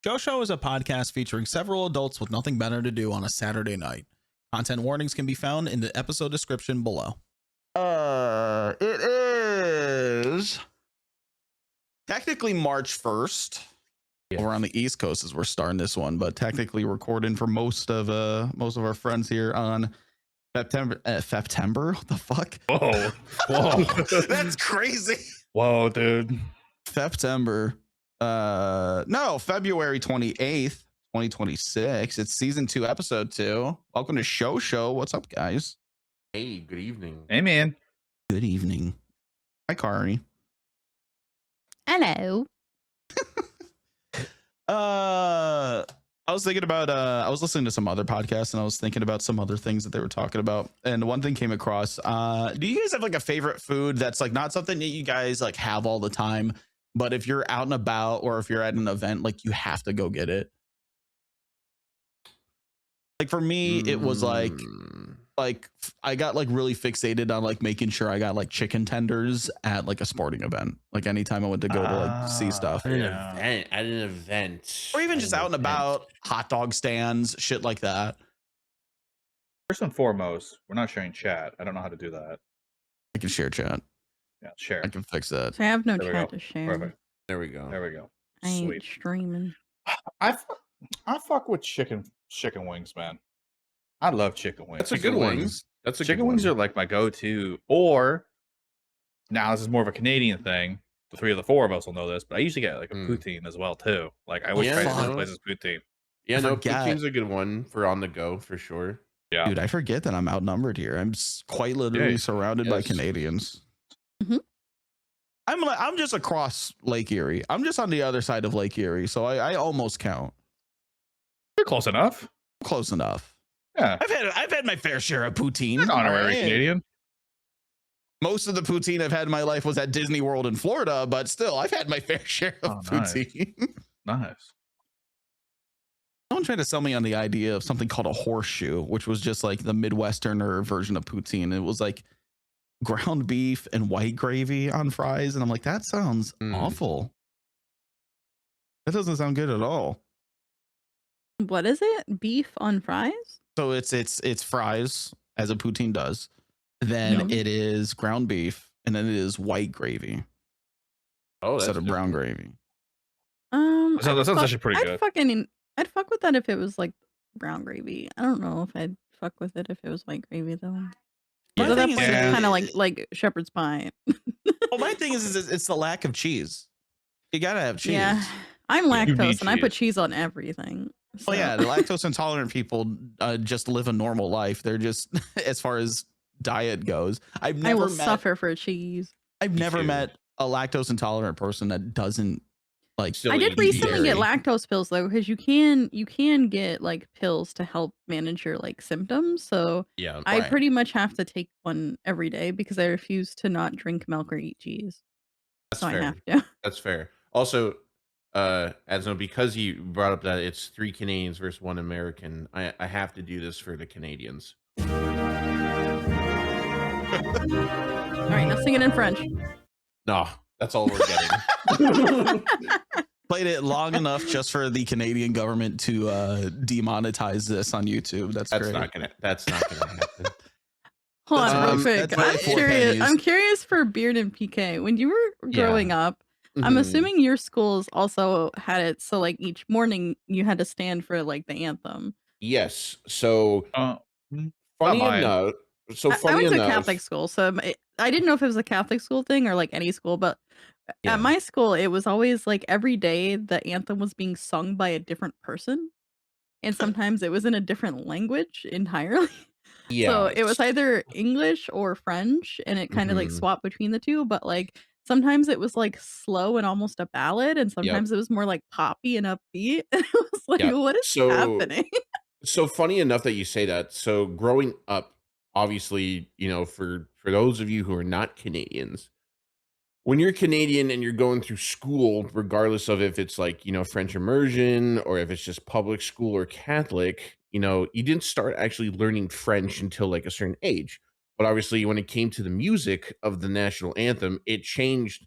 Show is a podcast featuring several adults with nothing better to do on a Saturday night. Content warnings can be found in the episode description below. It is technically March 1st. Yes. We're on the East Coast as we're starting this one, but technically recording for most of our friends here on September. What the fuck? Whoa. That's crazy. Whoa, dude. September. No, February 28th, 2026. It's season 2, episode 2. Welcome to Show. What's up, guys? Hey, good evening. Hey, man. Good evening. Hi, Kari. Hello. I was thinking about I was listening to some other podcasts and I was thinking about some other things that they were talking about, and one thing came across. Do you guys have like a favorite food that's like not something that you guys like have all the time, but if you're out and about or if you're at an event, like you have to go get it? Like for me, it was like I got like really fixated on like making sure I got like chicken tenders at like a sporting event. Like anytime I went to go to like see stuff. At an event. Or even just out and about, hot dog stands, shit like that. First and foremost, we're not sharing chat. I don't know how to do that. I can share chat. Yeah, share. I can fix that. So I have no There we chat go. to share. Perfect. There we go. There we go. I ain't Sweet. streaming. I fuck with chicken wings, man. I love chicken wings. That's a good one. That's a Chicken good wings one. are like my go-to. Or now this is more of a Canadian thing. The 3 of the 4 of us will know this, but I usually get like a poutine as well too. Like I always try to find places poutine. Yeah, no, poutine's a good one for on the go for sure. Yeah, dude, I forget that I'm outnumbered here. I'm quite literally surrounded by Canadians. Mm-hmm. I'm just across Lake Erie. I'm just on the other side of Lake Erie, so I almost count. You're close enough. Close enough. Yeah, I've had my fair share of poutine. You're an honorary Canadian. Most of the poutine I've had in my life was at Disney World in Florida, but still, I've had my fair share of poutine. Nice. Someone tried to sell me on the idea of something called a horseshoe, which was just like the Midwesterner version of poutine. It was like ground beef and white gravy on fries, and I'm like, that sounds awful. That doesn't sound good at all. What is it? Beef on fries? So it's fries as a poutine does. Then it is ground beef, and then it is white gravy. Oh, instead of brown gravy. That sounds actually pretty good. I'd fuck with that if it was like brown gravy. I don't know if I'd fuck with it if it was white gravy though. So that point it's kind of like shepherd's pie. Well, my thing is it's the lack of cheese. You gotta have cheese. Yeah, I'm lactose and I put cheese on everything. So. Oh yeah, the lactose intolerant people just live a normal life. They're just, as far as diet goes, I will suffer for cheese. I've never met a lactose intolerant person that doesn't like. I did recently get lactose pills though, because you can get like pills to help manage your like symptoms. So yeah, I pretty much have to take one every day because I refuse to not drink milk or eat cheese. That's so fair. I have to. That's fair. Also, adzno, because you brought up that it's 3 Canadians versus 1 American, I have to do this for the Canadians. All right, now sing it in French. No, that's all we're getting. Played it long enough just for the Canadian government to demonetize this on YouTube. That's great. Not gonna happen. Hold on, real quick. I'm curious for Beard and PK. When you were growing up, I'm assuming your schools also had it. So like each morning you had to stand for like the anthem. Yes. So funny enough. I went to a Catholic school, so I didn't know if it was a Catholic school thing or like any school, but at my school, it was always like every day the anthem was being sung by a different person. And sometimes it was in a different language entirely. Yeah. So it was either English or French, and it kind of like swapped between the two. But like sometimes it was like slow and almost a ballad, and sometimes it was more like poppy and upbeat. And it was like, what is happening? So funny enough that you say that. So growing up, obviously, you know, for those of you who are not Canadians, when you're Canadian and you're going through school, regardless of if it's like, you know, French immersion or if it's just public school or Catholic, you know, you didn't start actually learning French until like a certain age. But obviously when it came to the music of the national anthem, it changed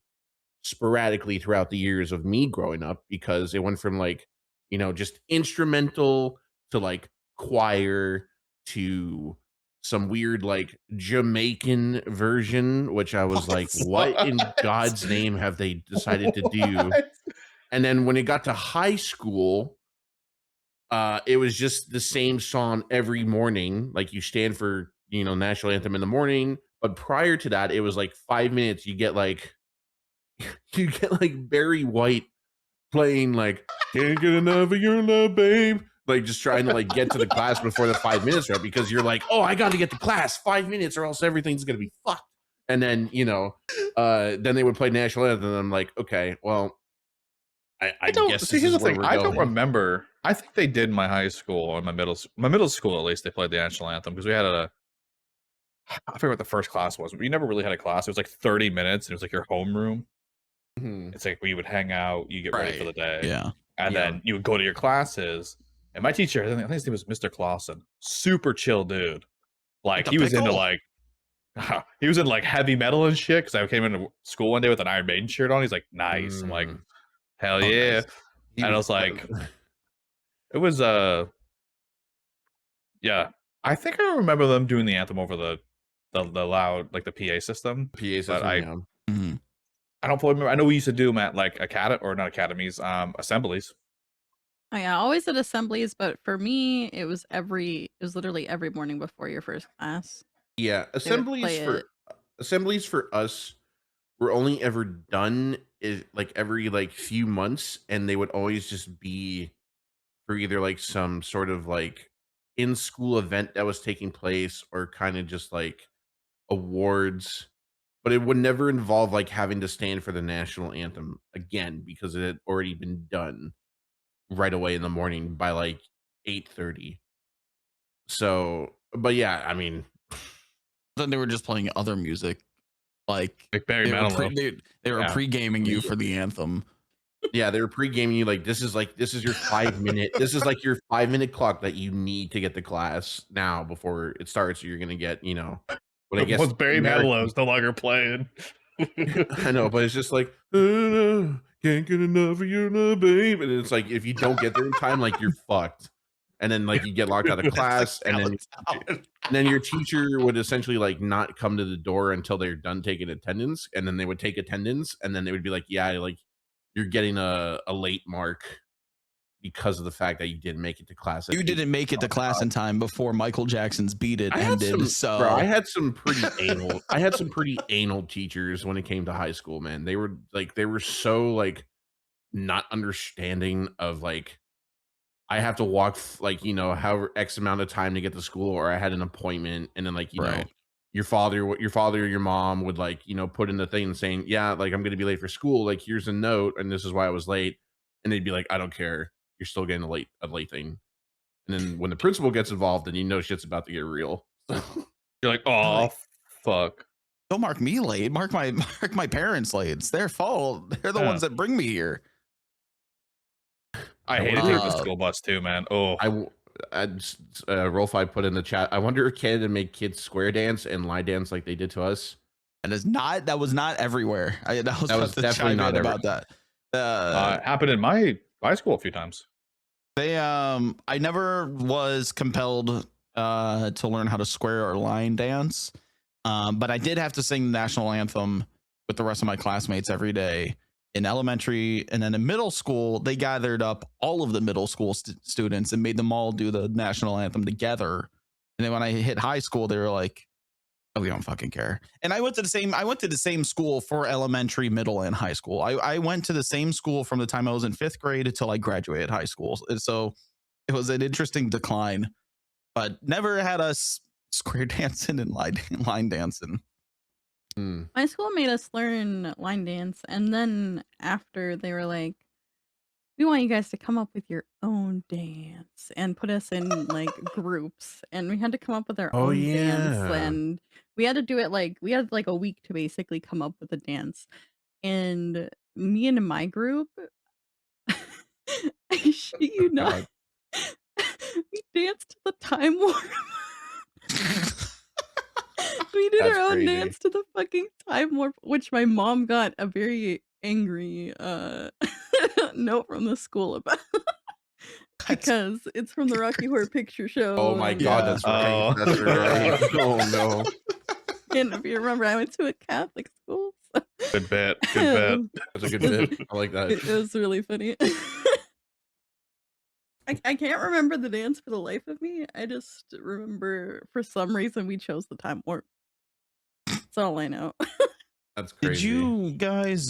sporadically throughout the years of me growing up, because it went from like, you know, just instrumental to like choir to some weird like Jamaican version, which I was like, what in God's name have they decided to do? And then when it got to high school, it was just the same song every morning. Like you stand for, you know, national anthem in the morning. But prior to that, it was like 5 minutes. You get like Barry White playing like "Can't Get Enough of Your Love, Babe," like just trying to like get to the class before the 5 minutes are up, because you're like, oh, I got to get to class 5 minutes or else everything's gonna be fucked. And then, you know, then they would play national anthem, and I'm like, okay, well, I guess see. this Here's is the where thing. we're I going. don't remember. I think they did in my high school or my middle school at least. They played the national anthem because we had I forget what the first class was, but we never really had a class. It was like 30 minutes, and it was like your homeroom. It's like we would hang out, you get ready for the day, and then you would go to your classes. And my teacher, I think his name was Mr. Clausen, super chill dude. Like he was into like he was in like heavy metal and shit. Because I came into school one day with an Iron Maiden shirt on. He's like, nice. I'm like, hell yeah. Nice. And I was like, it was yeah. I think I remember them doing the anthem over the loud, like the PA system. But I don't fully remember. I know we used to do them at like not academies, assemblies. Oh yeah, always at assemblies, but for me, it was literally every morning before your first class. Yeah, assemblies for us were only ever done like every like few months, and they would always just be for either like some sort of like in-school event that was taking place, or kind of just like awards. But it would never involve like having to stand for the national anthem again, because it had already been done right away in the morning by like 8:30. So, but yeah, I mean, then they were just playing other music, like Barry Manilow. They were pre-gaming you for the anthem. Yeah, they were pre-gaming you like, this is your 5 minute, this is like your 5 minute clock that you need to get to class now before it starts. So you're gonna get, you know, but I guess once Barry Manilow's no longer playing. I know, but it's just like, can't get enough of your love, babe. And it's like, if you don't get there in time, like you're fucked. And then like you get locked out of class, and then your teacher would essentially like not come to the door until they're done taking attendance, and then they would take attendance, and then they would be like, yeah, like you're getting a late mark because of the fact that you didn't make it to class. You didn't make it to class in time before Michael Jackson's "Beat It" ended. Bro, I had some pretty anal. I had some pretty anal teachers when it came to high school, man. They were so like not understanding of like, I have to walk like, you know, however X amount of time to get to school, or I had an appointment, and then like, you know, your father or your mom would like, you know, put in the thing saying, yeah, like I'm gonna be late for school. Like here's a note, and this is why I was late. And they'd be like, I don't care. You're still getting a late thing. And then when the principal gets involved, then you know shit's about to get real. You're like, oh fuck. Don't mark me late. Mark my parents late. It's their fault. They're the ones that bring me here. I hated taking the school bus too, man. Oh, Rolfi put in the chat, I wonder if Canada made kids square dance and lie dance like they did to us. That was not everywhere. That was definitely not about that. It happened in my school a few times. I never was compelled to learn how to square or line dance, but I did have to sing the national anthem with the rest of my classmates every day in elementary. And then in middle school, they gathered up all of the middle school students and made them all do the national anthem together. And then when I hit high school, they were like, oh, we don't fucking care. And I went to the same school for elementary, middle, and high school. I went to the same school from the time I was in 5th grade until I graduated high school. So it was an interesting decline, but never had us square dancing and line dancing. My school made us learn line dance, and then after they were like, we want you guys to come up with your own dance, and put us in like groups, and we had to come up with our own dance, and we had to do it like, we had like a week to basically come up with a dance. And me and my group, I shit you not, we danced to the time warp. We did our own dance to the fucking time warp, which my mom got a very angry note from the school about. because it's from the Rocky Horror Picture Show. Oh my God, that's right. That's right. Oh no. And if you remember, I went to a Catholic school. So. Good bet. Good bet. That's a good bit. I like that. It was really funny. I can't remember the dance for the life of me. I just remember for some reason we chose the time warp. That's all I know. That's crazy. Did you guys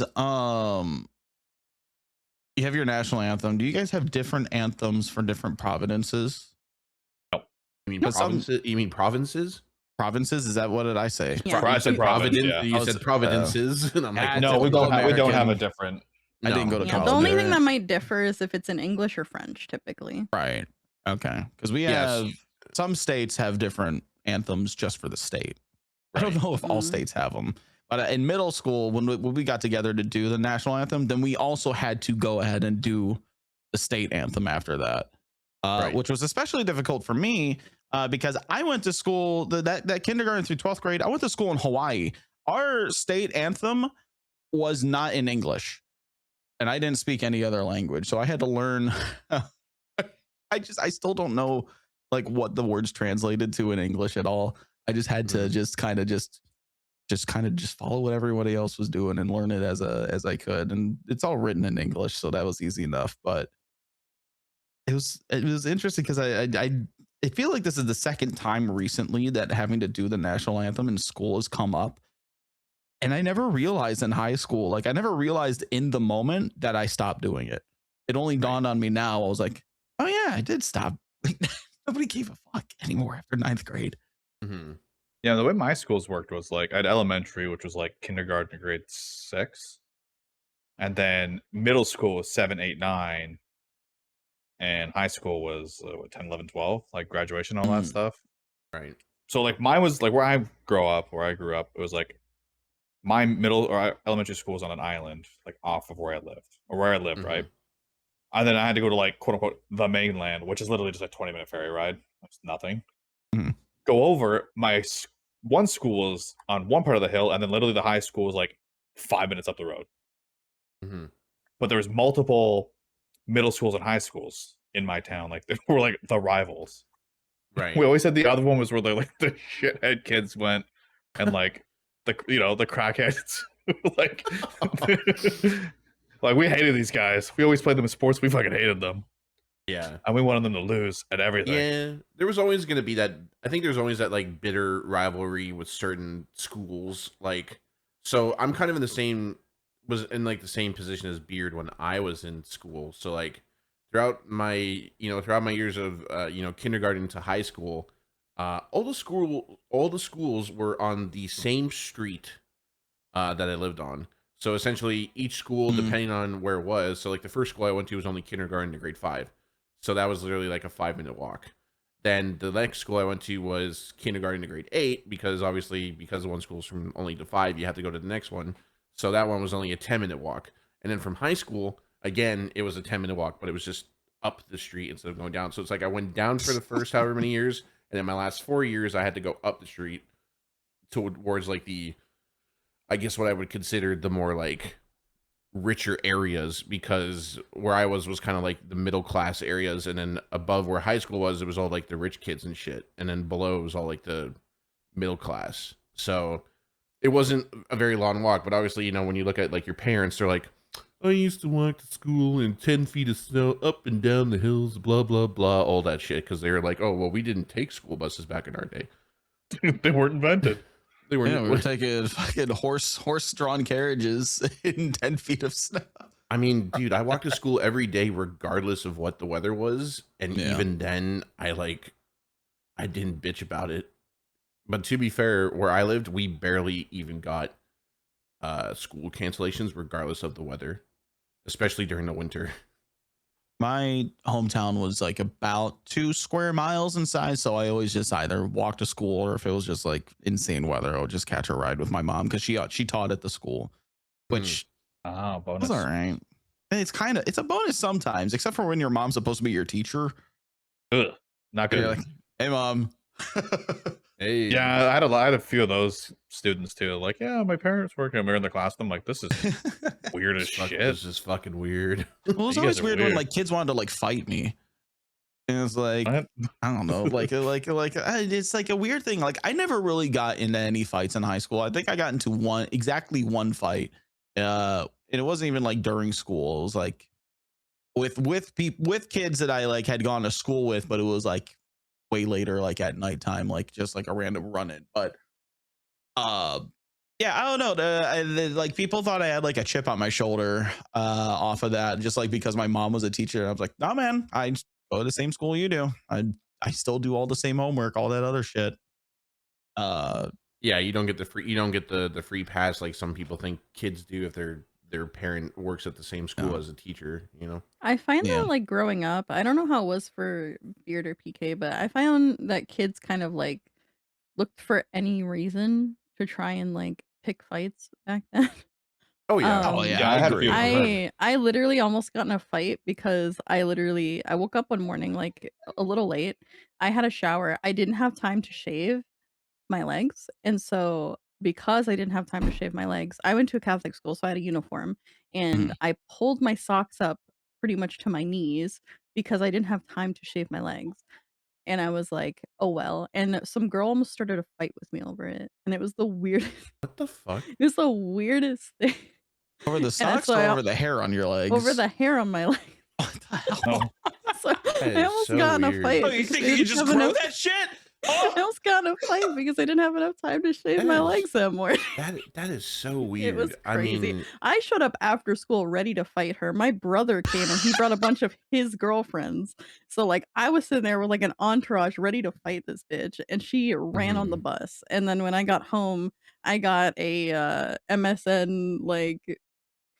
you have your national anthem? Do you guys have different anthems for different provinces? You mean provinces? You mean provinces? Provinces? Is that what did I say? Yeah. I said Providence. Yeah. You said providences, and I'm like, No, we don't have a American. different. I didn't go to Yeah, college. the only thing that might differ is if it's in English or French, typically. Right. Okay. Because we have some states have different anthems just for the state. I don't know if all states have them, but in middle school, when we got together to do the national anthem, then we also had to go ahead and do the state anthem after that, which was especially difficult for me because I went to school that kindergarten through 12th grade. I went to school in Hawaii. Our state anthem was not in English. And I didn't speak any other language, so I had to learn. I still don't know like what the words translated to in English at all. I just had to just kind of follow what everybody else was doing and learn it as I could. And it's all written in English, so that was easy enough. But it was interesting because I feel like this is the second time recently that having to do the national anthem in school has come up. And I never realized in high school, like I never realized in the moment that I stopped doing it. It only dawned on me now. I was like, oh yeah, I did stop. Like, nobody gave a fuck anymore after 9th grade. Mm-hmm. Yeah, the way my schools worked was like I had elementary, which was like kindergarten to grade 6. And then middle school was 7, 8, 9. And high school was 10, 11, 12, like graduation, all that stuff. Right. So like mine was like where I grew up, it was like my middle or elementary school was on an island, like off of where I lived, right? And then I had to go to like quote unquote the mainland, which is literally just a 20-minute ferry ride. That's nothing. Go over. My one school was on one part of the hill, and then literally the high school was like 5 minutes up the road. But there was multiple middle schools and high schools in my town. Like they were like the rivals. Right. We always said the other one was where the shithead kids went, and like the crackheads like like we hated these guys. We always played them in sports. We fucking hated them. Yeah. And we wanted them to lose at everything. Yeah. There was always going to be that. I think there's always that like bitter rivalry with certain schools. Like, so I'm kind of in the same position as Beard when I was in school. So like throughout my years of kindergarten to high school, all the schools were on the same street that I lived on. So essentially each school, depending on where it was, so like the first school I went to was only kindergarten to grade 5. So that was literally like a 5-minute walk. Then the next school I went to was kindergarten to grade 8, because the one school's from only to 5, you have to go to the next one. So that one was only a 10-minute walk. And then from high school, again, it was a 10-minute walk, but it was just up the street instead of going down. So it's like I went down for the first however many years, and then my last 4 years, I had to go up the street towards like I guess what I would consider the more like richer areas, because where I was kind of like the middle class areas, and then above where high school was, it was all like the rich kids and shit, and then below it was all like the middle class. So it wasn't a very long walk, but obviously, when you look at like your parents, they're like, I used to walk to school in 10 feet of snow up and down the hills, blah, blah, blah, all that shit. Because they were like, oh, well, we didn't take school buses back in our day. They weren't invented. They were. Yeah, we were taking fucking horse-drawn carriages in 10 feet of snow. I mean, dude, I walked to school every day regardless of what the weather was. And even then, I didn't bitch about it. But to be fair, where I lived, we barely even got school cancellations regardless of the weather, especially during the winter. My hometown was like about 2 square miles in size, so I always just either walk to school, or if it was just like insane weather, I would just catch a ride with my mom, because she taught at the school, which bonus. was all right. It's a bonus sometimes, except for when your mom's supposed to be your teacher. Ugh, not good. Like, hey mom. Hey. Yeah, I had a few of those students too. Like, yeah, my parents working. I'm in the class. I'm like, this is weird as shit. This is fucking weird. Well, it was always weird when like kids wanted to like fight me. And it's like, What? I don't know, it's like a weird thing. Like I never really got into any fights in high school. I think I got into one fight. And it wasn't even like during school. It was like with kids that I like had gone to school with, but it was like way later, like at nighttime, like just like a random run-in. But yeah, I don't know. Like people thought I had like a chip on my shoulder off of that, just like because my mom was a teacher. And I was like, nah, man, I just go to the same school you do. I still do all the same homework, all that other shit. Yeah, you don't get the free pass like some people think kids do if their parent works at the same school as a teacher, you know. I find that like growing up, I don't know how it was for Beard or PK, but I found that kids kind of like looked for any reason to try and like pick fights back then. Oh yeah. Oh yeah, Yeah, I I had a agree. few. I literally almost got in a fight because I woke up one morning like a little late. I had a shower. I didn't have time to shave my legs, and so because I didn't have time to shave my legs, I went to a Catholic school, so I had a uniform, and I pulled my socks up pretty much to my knees because I didn't have time to shave my legs. And I was like, "Oh well." And some girl almost started a fight with me over it, and it was the weirdest. What the fuck? It was the weirdest thing. Over the And socks so or over the hair on your legs? over the hair on my leg. What the hell? No. So I is almost so got in a weird. fight. Oh, you because think I you didn't just have grow enough- that shit? I almost got in a fight because I didn't have enough time to shave That my is- legs that morning. That is so weird. It was I crazy. mean, I showed up after school ready to fight her. My brother came and he brought a bunch of his girlfriends. So like I was sitting there with like an entourage ready to fight this bitch, and she ran on the bus. And then when I got home, I got a MSN like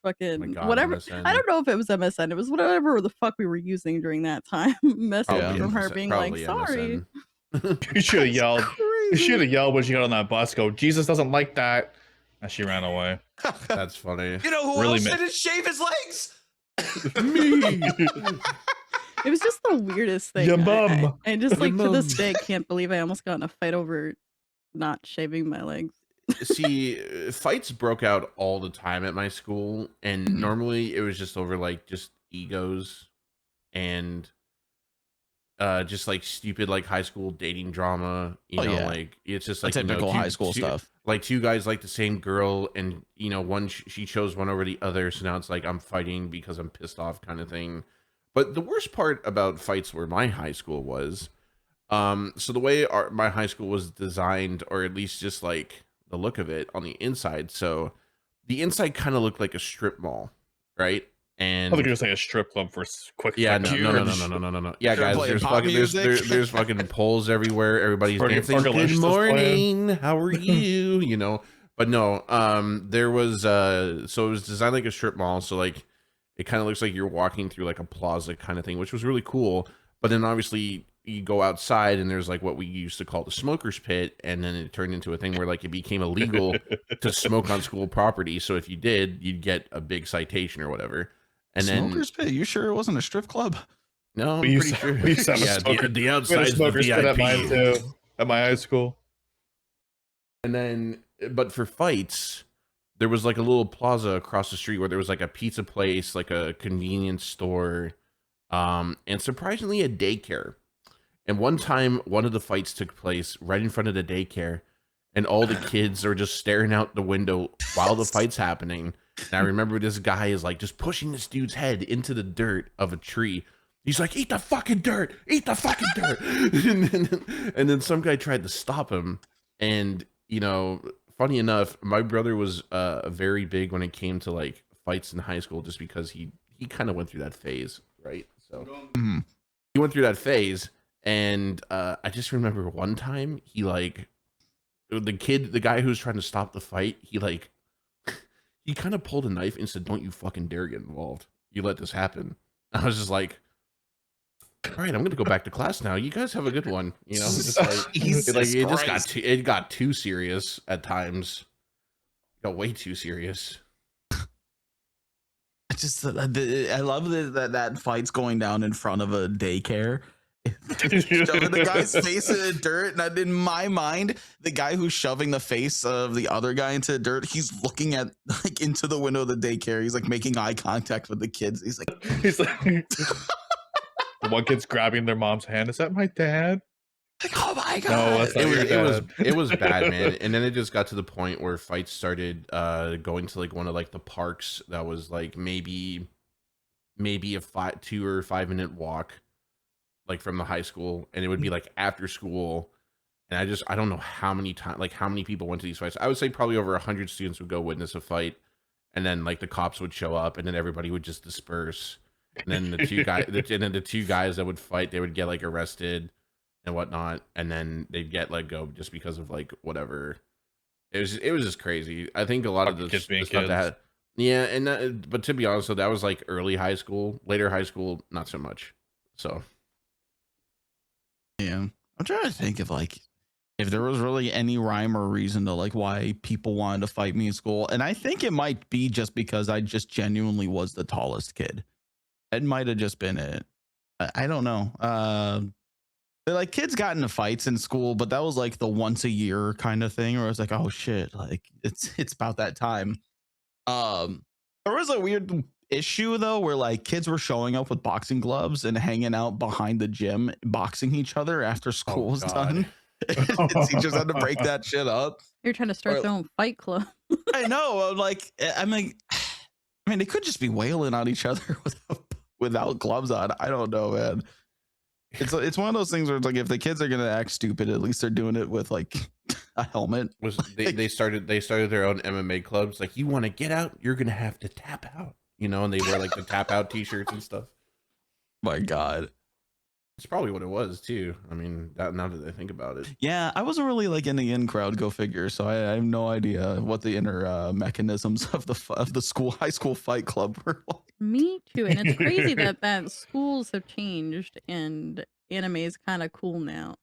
fucking my God, whatever. MSN. I don't know if it was MSN. It was whatever the fuck we were using during that time. Message Probably from her MSN being like, probably "Sorry." MSN. You should have yelled. You should have yelled when she got on that bus. Go, Jesus doesn't like that. And she ran away. That's funny. You know who Really else ma- didn't shave his legs? Me. It was just the weirdest thing. Your mum. I just Your like to this mum. day can't believe I almost got in a fight over not shaving my legs. See, fights broke out all the time at my school, and Mhm. normally it was just over like just egos and just like stupid like high school dating drama. You Oh, know, yeah. like it's just The like typical high school two, stuff. Like two guys like the same girl, and you know one she chose one over the other, so now it's like I'm fighting because I'm pissed off kind of thing. But the worst part about fights where my high school was, so the way my high school was designed, or at least just like the look of it on the inside, so the inside kind of looked like a strip mall, right? And I think it was like a strip club for quick. yeah, seconds. no. Yeah, They're guys, playing there's pop fucking music. there's fucking poles everywhere. Everybody's dancing. Fergalicious Good is morning. How are you? You know, but no, there was so it was designed like a strip mall. So like, it kind of looks like you're walking through like a plaza kind of thing, which was really cool. But then obviously you go outside and there's like what we used to call the smoker's pit, and then it turned into a thing where like it became illegal to smoke on school property. So if you did, you'd get a big citation or whatever. And Smoker's Pit? You sure it wasn't a strip club? no, I'm We used pretty to- sure. we used to have a Yeah, smoker- the We had a outside's the smoker's pit at mine VIP. too. At my high school. And then, but for fights, there was like a little plaza across the street where there was like a pizza place, like a convenience store, and surprisingly a daycare. And one time, one of the fights took place right in front of the daycare, and all the kids are just staring out the window while the fight's happening. And I remember this guy is like just pushing this dude's head into the dirt of a tree. He's like, "Eat the fucking dirt! Eat the fucking dirt!" and then some guy tried to stop him. And you know, funny enough, my brother was very big when it came to like fights in high school, just because he kind of went through that phase, right? So he went through that phase, and I just remember one time he like the guy who was trying to stop the fight, he kind of pulled a knife and said, "Don't you fucking dare get involved. You let this happen." I was just like, all right, I'm going to go back to class now. You guys have a good one. You know, just like, it got too serious at times. It got way too serious. I love that fight's going down in front of a daycare. Shoving the guy's face in the dirt, and in my mind, the guy who's shoving the face of the other guy into the dirt, he's looking at like into the window of the daycare. He's like making eye contact with the kids. He's like, The one kid's grabbing their mom's hand. Is that my dad? Like, oh my god! No, that's not your dad. It was bad, man. And then it just got to the point where fights started going to like one of like the parks that was like maybe a 2 or 5 minute walk, like from the high school, and it would be like after school. And I don't know how many times, like how many people went to these fights. I would say probably over 100 students would go witness a fight, and then like the cops would show up, and then everybody would just disperse. And then the two guys that would fight, they would get like arrested and whatnot, and then they'd get let go just because of like whatever. It was just crazy. I think a lot of the kids being stuff kids. that had, yeah, and but to be honest, so that was like early high school. Later high school, not so much. So yeah, I'm trying to think of like if there was really any rhyme or reason to like why people wanted to fight me in school, and I think it might be just because I just genuinely was the tallest kid. It might have just been it. I don't know. Like kids got into fights in school, but that was like the once a year kind of thing where I was like, oh shit, like it's about that time. There was a weird issue though where like kids were showing up with boxing gloves and hanging out behind the gym boxing each other after school was done. And teachers had to break that shit up. You're trying to start their own fight club. I know. I mean, they could just be wailing on each other without gloves on. I don't know, man. It's one of those things where it's like if the kids are gonna act stupid, at least they're doing it with like a helmet. They started their own MMA clubs. Like, you want to get out, you're gonna have to tap out, and they wear like the tap out t-shirts and stuff. My God, it's probably what it was too. I mean, now that I think about it, yeah, I wasn't really like in the in crowd. Go figure. So I have no idea what the inner mechanisms of the high school fight club were like. Me too, and it's crazy that schools have changed and anime is kind of cool now.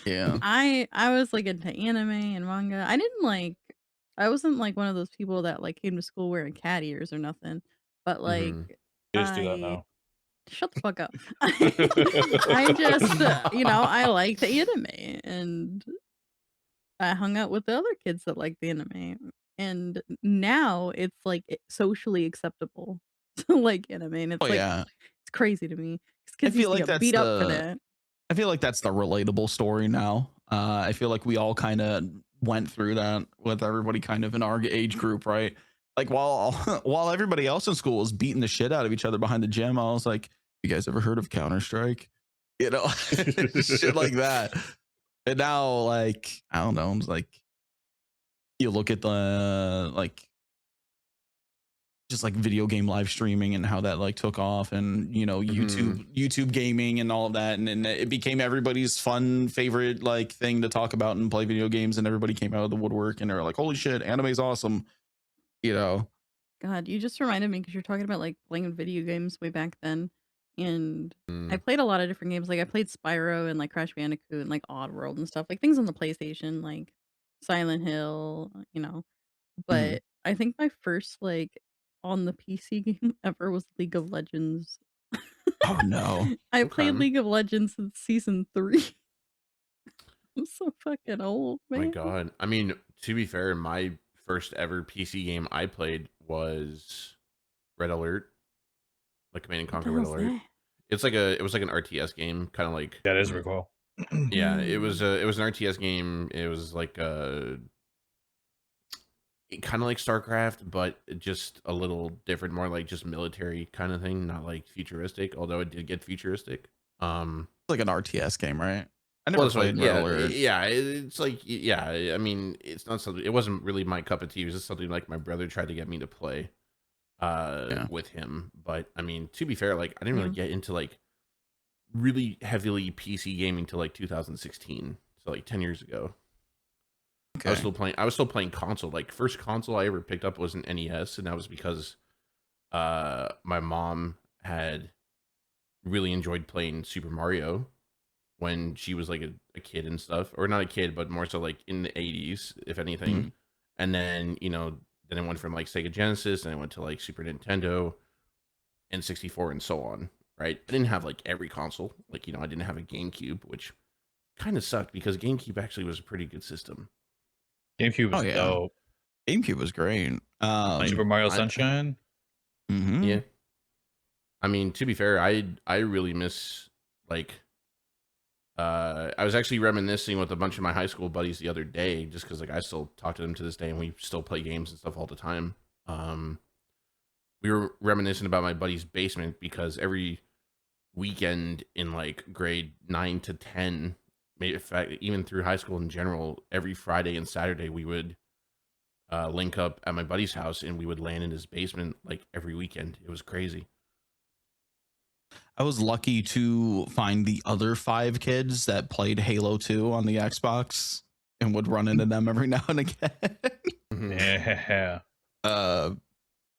Yeah, I was like into anime and manga. I wasn't like one of those people that like came to school wearing cat ears or nothing. But like, You just do that now. shut the fuck up. I just, I like the anime and I hung out with the other kids that like the anime. And now it's like socially acceptable to like anime. And it's it's crazy to me. I feel like that's beat up for that. I feel like that's the relatable story now. I feel like we all kind of went through that with everybody kind of in our age group, right? Like while everybody else in school was beating the shit out of each other behind the gym, I was like, you guys ever heard of Counter-Strike? Shit like that. And now, like, I don't know, it's like you look at the like just like video game live streaming and how that like took off, and YouTube gaming and all of that, and it became everybody's fun favorite like thing to talk about and play video games, and everybody came out of the woodwork and they're like, holy shit, anime's awesome. God, you just reminded me because you're talking about like playing video games way back then. And I played a lot of different games. Like I played Spyro and like Crash Bandicoot and like Oddworld and stuff, like things on the PlayStation, like Silent Hill, But I think my first like on the PC game ever was League of Legends. Oh no. I played League of Legends since season 3. I'm so fucking old, man. My God. I mean, to be fair, my first ever PC game I played was Red Alert. Like Command and Conquer Red Alert. It was like an RTS game, kind of like that is recall. Yeah, it was an RTS game. It was like kind of like StarCraft, but just a little different, more like just military kind of thing, not like futuristic, although it did get futuristic. Like an RTS game, right? I never played Red Alert. Yeah, it's like, I mean, it's not something, it wasn't really my cup of tea. It was just something like my brother tried to get me to play with him. But I mean, to be fair, like I didn't really get into like really heavily PC gaming till like 2016, so like 10 years ago. Okay. I was still playing console. Like first console I ever picked up was an NES, and that was because my mom had really enjoyed playing Super Mario when she was like a kid and stuff, or not a kid, but more so like in the 80s, if anything. And then then it went from like Sega Genesis, and I went to like Super Nintendo and 64 and so on, right? I didn't have like every console. Like, I didn't have a GameCube, which kind of sucked because GameCube actually was a pretty good system. GameCube was dope. GameCube was great. Super Mario Sunshine. Yeah. I mean, to be fair, I really miss like I was actually reminiscing with a bunch of my high school buddies the other day, just because like I still talk to them to this day, and we still play games and stuff all the time. We were reminiscing about my buddy's basement because every weekend in like grade 9 to 10, maybe in fact even through high school in general, every Friday and Saturday we would link up at my buddy's house and we would land in his basement like every weekend. It was crazy. I was lucky to find the other 5 kids that played Halo 2 on the Xbox and would run into them every now and again. Yeah.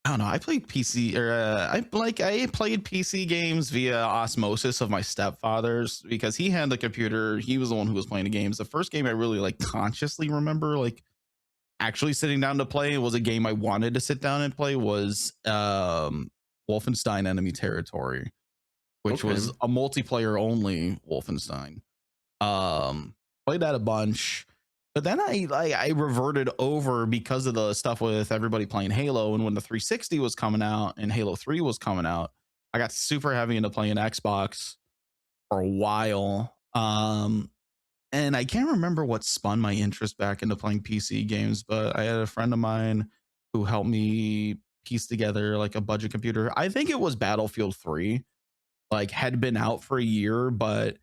I don't know. I played PC I played PC games via osmosis of my stepfather's because he had the computer. He was the one who was playing the games. The first game I really like consciously remember like actually sitting down to play was a game I wanted to sit down and play was Wolfenstein Enemy Territory, which was a multiplayer only Wolfenstein. Played that a bunch. But then I reverted over because of the stuff with everybody playing Halo, and when the 360 was coming out and Halo 3 was coming out, I got super heavy into playing Xbox for a while. And I can't remember what spun my interest back into playing PC games, but I had a friend of mine who helped me piece together like a budget computer. I think it was Battlefield 3, like had been out for a year, but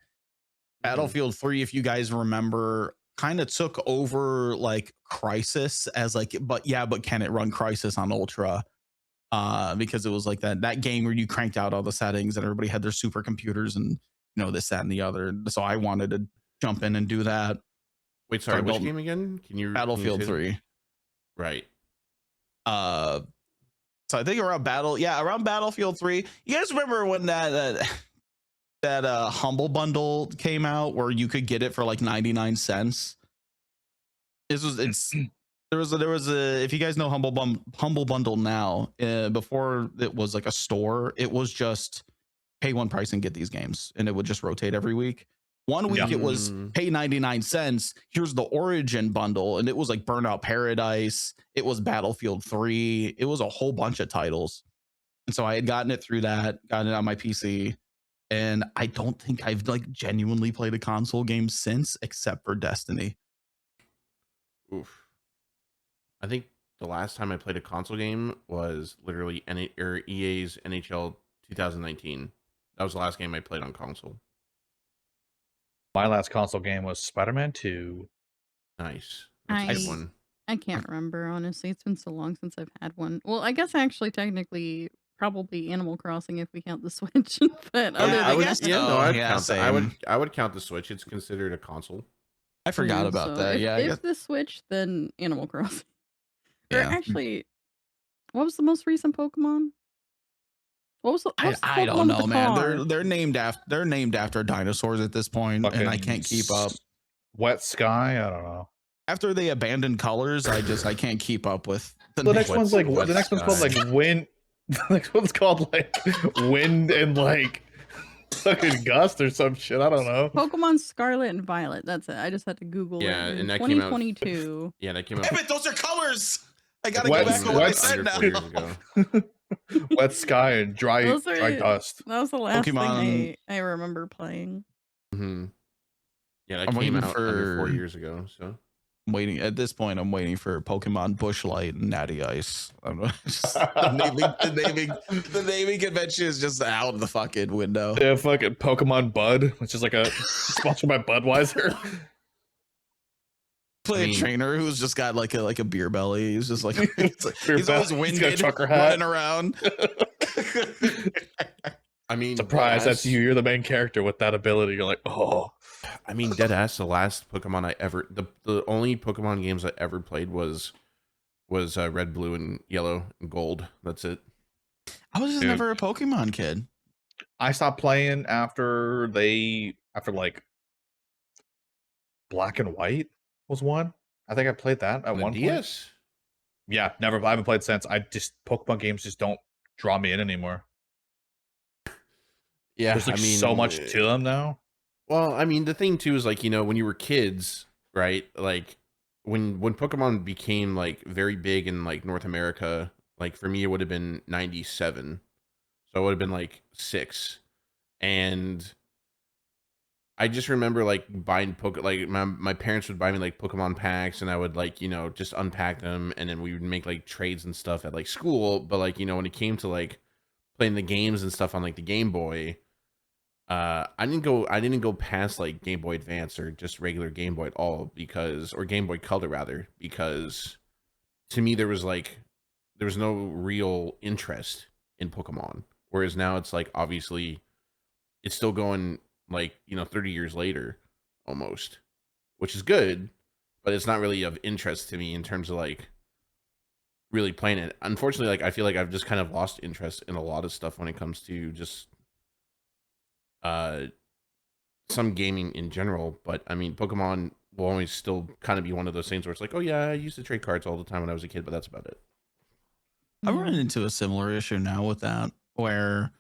Battlefield 3, if you guys remember, kind of took over like Crisis as like, but can it run Crisis on Ultra? Because it was like that game where you cranked out all the settings and everybody had their supercomputers and this, that, and the other. So I wanted to jump in and do that. Wait, sorry, which game again? Battlefield 3. Right. So I think around Battlefield 3. You guys remember when that Humble Bundle came out where you could get it for like 99 cents? There was a if you guys know Humble Bundle now, before it was like a store, it was just pay one price and get these games, and it would just rotate every week. One week it was pay 99 cents. Here's the Origin bundle, and it was like Burnout Paradise. It was Battlefield 3. It was a whole bunch of titles, and so I had gotten it through that, gotten it on my PC. And I don't think I've like genuinely played a console game since, except for Destiny. Oof. I think the last time I played a console game was literally EA's NHL 2019. That was the last game I played on console. My last console game was Spider-Man 2. Nice. That's a good one. I can't remember, honestly. It's been so long since I've had one. Well, I guess actually technically probably Animal Crossing if we count the Switch. But I would count the Switch. It's considered a console. I forgot about that. If the Switch, then Animal Crossing. Or actually, what was the most recent Pokemon? What's the I don't know, man. They're named after dinosaurs at this point, and I can't keep up. Wet Sky, I don't know. After they abandoned colors, I can't keep up with the next one's like the next one's called like Wind. The next one's called like Wind and like fucking Gust or some shit. I don't know. Pokemon Scarlet and Violet. That's it. I just had to Google it. And that 2022. Came out, yeah, that came out. Damn it, those are colors. I gotta go back to what I said now. Wet Sky and dry Dust. That was the last thing I remember playing. Mm-hmm. Yeah, that came out under 4 years ago. So at this point, I'm waiting for Pokemon Bushlight and Natty Ice. The naming convention is just out of the fucking window. Yeah, fucking Pokemon Bud, which is like a sponsored by Budweiser. Play a trainer who's just got like a beer belly. He's just like he's always winded, running around. I mean, surprise! That's you. You're the main character with that ability. You're like, oh. I mean, dead ass. The last Pokemon the only Pokemon games I ever played was Red, Blue, and Yellow and Gold. That's it. I was just never a Pokemon kid. I stopped playing after like Black and White was one. I think I played that at one point. Yeah, never. I haven't played since. Pokemon games just don't draw me in anymore. Yeah, there's like so much to them now. Well, I mean, the thing too is like, when you were kids, right? Like when Pokemon became like very big in like North America, like for me it would have been 97. So I would have been like 6. And I just remember like buying like my parents would buy me like Pokemon packs, and I would like, just unpack them, and then we would make like trades and stuff at like school. But like, when it came to like playing the games and stuff on like the Game Boy, I didn't go past like Game Boy Advance or just regular Game Boy at all, or Game Boy Color rather, because to me there was no real interest in Pokemon. Whereas now it's like, obviously it's still going, like, 30 years later almost, which is good, but it's not really of interest to me in terms of like really playing it. Unfortunately, like I feel like I've just kind of lost interest in a lot of stuff when it comes to just uh some gaming in general. But I mean, Pokemon will always still kind of be one of those things where it's like, oh yeah, I used to trade cards all the time when I was a kid, but that's about it. I'm running into a similar issue now with that, where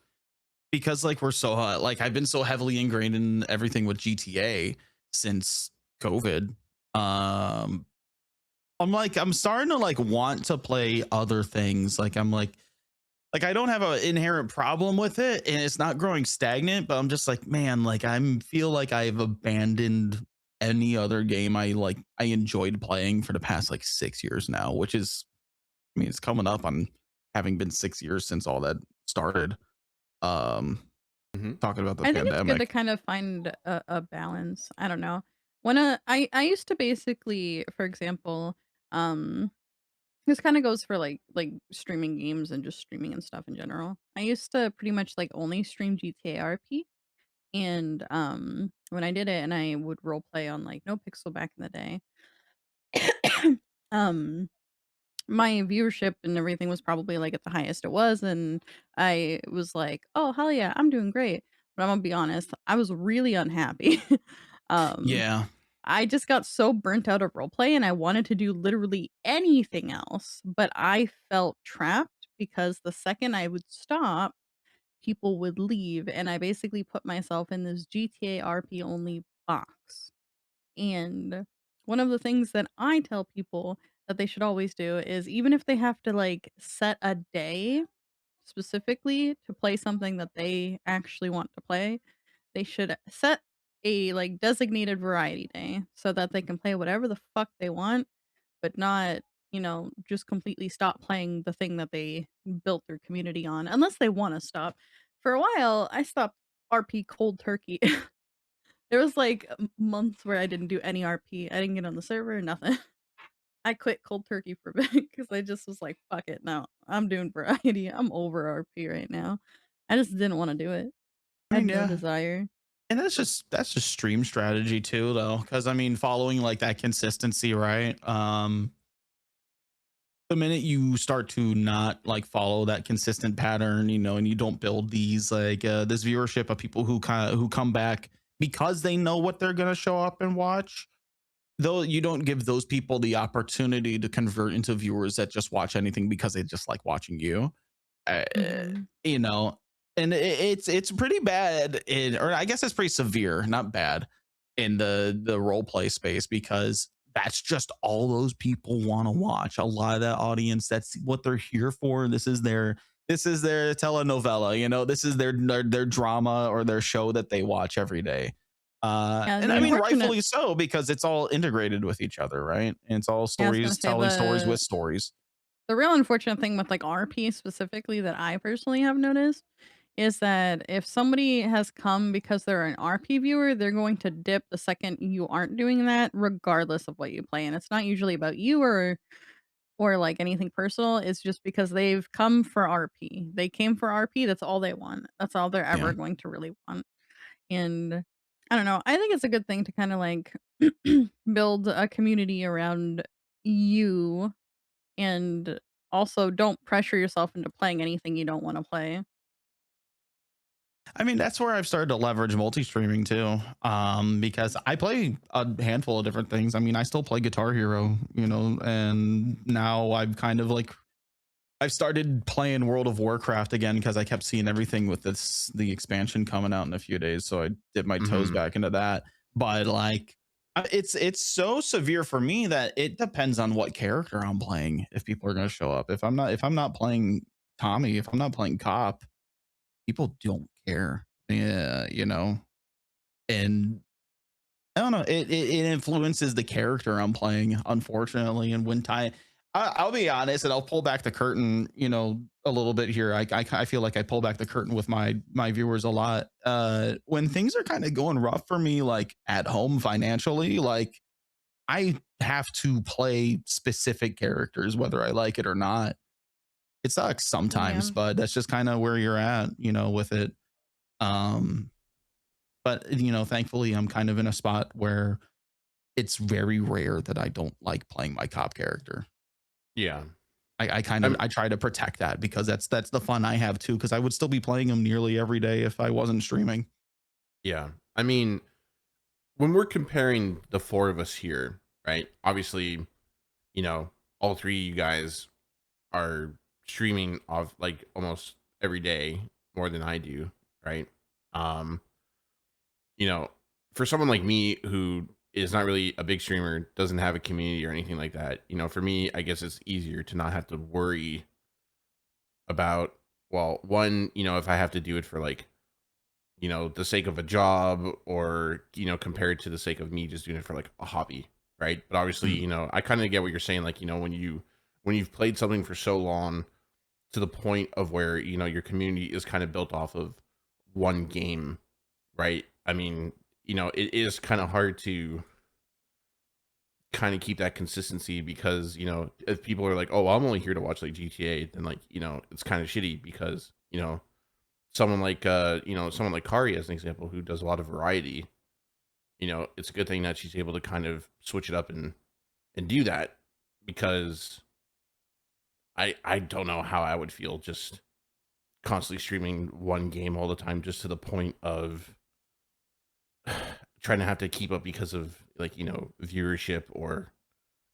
because like we're so like I've been so heavily ingrained in everything with GTA since COVID. I'm starting to like want to play other things. Like I don't have an inherent problem with it, and it's not growing stagnant, but I'm just like, man, like feel like I've abandoned any other game I enjoyed playing for the past like 6 years now, which is, I mean, it's coming up on having been 6 years since all that started. Um Talking about the I think it's good to pandemic. kind of find a balance. I don't know. When I used to basically, for example, um, this kind of goes for like streaming games and just streaming and stuff in general. I used to pretty much like only stream GTA RP, and when I did it, and I would role play on like No Pixel back in the day. um my viewership and everything was probably like at the highest it was, and I was like, "Oh, hell yeah, I'm doing great." But I'm gonna be honest, I was really unhappy. um Yeah. I just got so burnt out of roleplay, and I wanted to do literally anything else, but I felt trapped because the second I would stop, people would leave, and I basically put myself in this GTA RP only box. And one of the things that I tell people that they should always do is, even if they have to like set a day specifically to play something that they actually want to play, they should set a like designated variety day so that they can play whatever the fuck they want, but not, just completely stop playing the thing that they built their community on, unless they want to stop. For a while, I stopped RP cold turkey. There was like months where I didn't do any RP. I didn't get on the server, nothing. I quit cold turkey for a bit because I just was like, fuck it. No, I'm doing variety. I'm over RP right now. I just didn't want to do it. I I had mean, no yeah. desire. And that's just stream strategy too, though, because I mean, following like that consistency, right? The minute you start to not like follow that consistent pattern, and you don't build these like this viewership of people who come back because they know what they're gonna show up and watch, though you don't give those people the opportunity to convert into viewers that just watch anything because they just like watching you. uh, Mhm. you know, and it's pretty bad or I guess it's pretty severe, not bad, in the role play space, because that's just all those people want to watch. A lot of that audience, that's what they're here for. This is their telenovela, this is their drama or their show that they watch every day. Yeah, And the I mean, unfortunate rightfully so, because it's all integrated with each other, right? And it's all yeah, I was gonna stories say telling stories with stories. the real unfortunate thing with like RP specifically that I personally have noticed is that if somebody has come because they're an RP viewer, they're going to dip the second you aren't doing that, regardless of what you play. And it's not usually about you or like anything personal. It's just because they've come for RP. They came for RP. That's all they want. That's all they're Yeah. ever going to really want. And I don't know. I think it's a good thing to kind of like build a community around you, and also don't pressure yourself into playing anything you don't want to play. I mean, that's where I've started to leverage multi-streaming too. Because I play a handful of different things. I mean, I still play Guitar Hero, and now I've started playing World of Warcraft again because I kept seeing everything with the expansion coming out in a few days. So I dipped my toes Mhm. back into that. But like it's so severe for me that it depends on what character I'm playing if people are gonna show up. If I'm not playing Tommy, if I'm not playing Cop, people don't care. Yeah, you know, and I don't know. It influences the character I'm playing, unfortunately. And when time, I'll be honest, and I'll pull back the curtain, you know, a little bit here. I feel like I pull back the curtain with my viewers a lot. When things are kind of going rough for me, like at home financially, like I have to play specific characters, whether I like it or not. It sucks sometimes, Yeah. but that's just kind of where you're at, you know, with it. Um, but you know, thankfully, I'm kind of in a spot where it's very rare that I don't like playing my cop character. Yeah. I kind of I try to protect that because that's the fun I have too. Because I would still be playing them nearly every day if I wasn't streaming. Yeah. I mean, when we're comparing the four of us here, right? Obviously, you know, all three of you guys are streaming off like almost every day more than I do, right? Um, you know, for someone like me who is not really a big streamer, doesn't have a community or anything like that, you know, for me, I guess it's easier to not have to worry about, well, one, you know, if I have to do it for like, you know, the sake of a job or, you know, compared to the sake of me just doing it for like a hobby, right? But obviously, you know, I kind of get what you're saying. Like, you know, when you've played something for so long to the point of where, you know, your community is kind of built off of one game, right? I mean, you know, it is kind of hard to kind of keep that consistency because, you know, if people are like, oh, I'm only here to watch like GTA, then like, you know, it's kind of shitty because, you know, someone like someone like Kari as an example who does a lot of variety, you know, it's a good thing that she's able to kind of switch it up and do that because I don't know how I would feel just constantly streaming one game all the time just to the point of trying to have to keep up because of like, you know, viewership or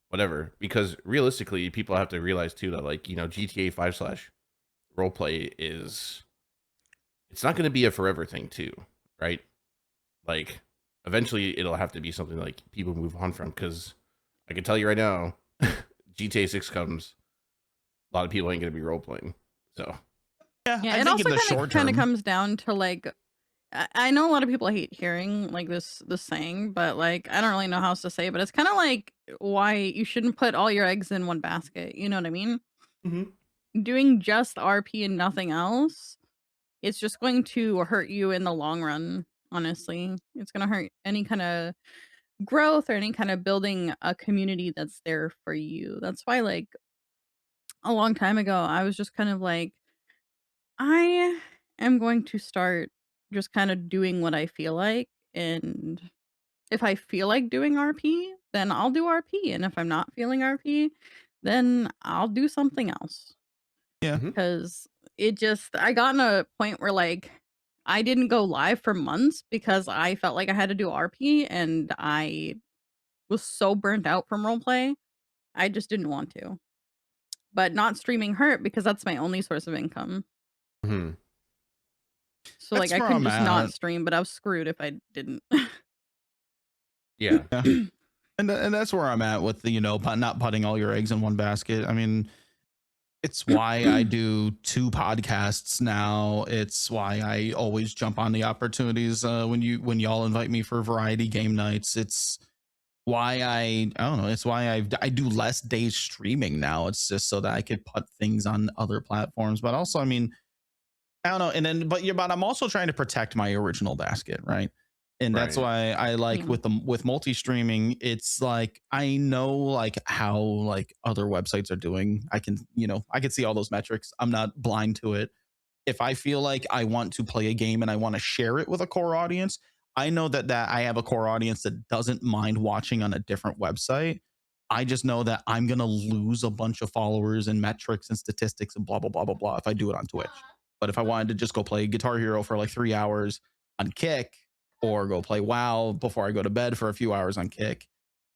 whatever, because realistically people have to realize too that like, you know, GTA 5 slash roleplay is, it's not going to be a forever thing too, right? Like eventually it'll have to be something like people move on from, because I can tell you right now, GTA 6 comes, a lot of people ain't going to be role playing. So Yeah, Yeah, I it think also in the short kind of term, comes down to like I know a lot of people hate hearing like this saying, but like I don't really know how else to say it, but it's kind of like why you shouldn't put all your eggs in one basket. You know what I mean? Doing just RP and nothing else, it's just going to hurt you in the long run, honestly. It's going to hurt any kind of growth or any kind of building a community that's there for you. That's why like a long time ago I was just kind of like I am going to start just kind of doing what I feel like, and if I feel like doing RP, then I'll do RP, and if I'm not feeling RP, then I'll do something else. yeah, Mhm. Because it just I got in a point where like I didn't go live for months because I felt like I had to do RP, and I was so burnt out from roleplay. I just didn't want to. But not streaming hurt because that's my only source of income. Mhm. So like that's I where couldn't I'm just not at. stream, but I was screwed if I didn't. Yeah. Yeah, and that's where I'm at with the, you know, not putting all your eggs in one basket. I mean, it's why I do 2 podcasts now. It's why I always jump on the opportunities when y'all invite me for variety game nights. It's why I don't know. It's why I do less days streaming now. It's just so that I could put things on other platforms. But also, I mean, I don't know. And then, but I'm also trying to protect my original basket, right? And that's Right. why I like Yeah. with multi streaming. It's like I know like how like other websites are doing. I can, you know, I can see all those metrics. I'm not blind to it. If I feel like I want to play a game and I want to share it with a core audience, I know that I have a core audience that doesn't mind watching on a different website. I just know that I'm gonna lose a bunch of followers and metrics and statistics and blah blah blah blah blah if I do it on Twitch. But if I wanted to just go play Guitar Hero for like 3 hours on Kick, or go play WoW before I go to bed for a few hours on Kick,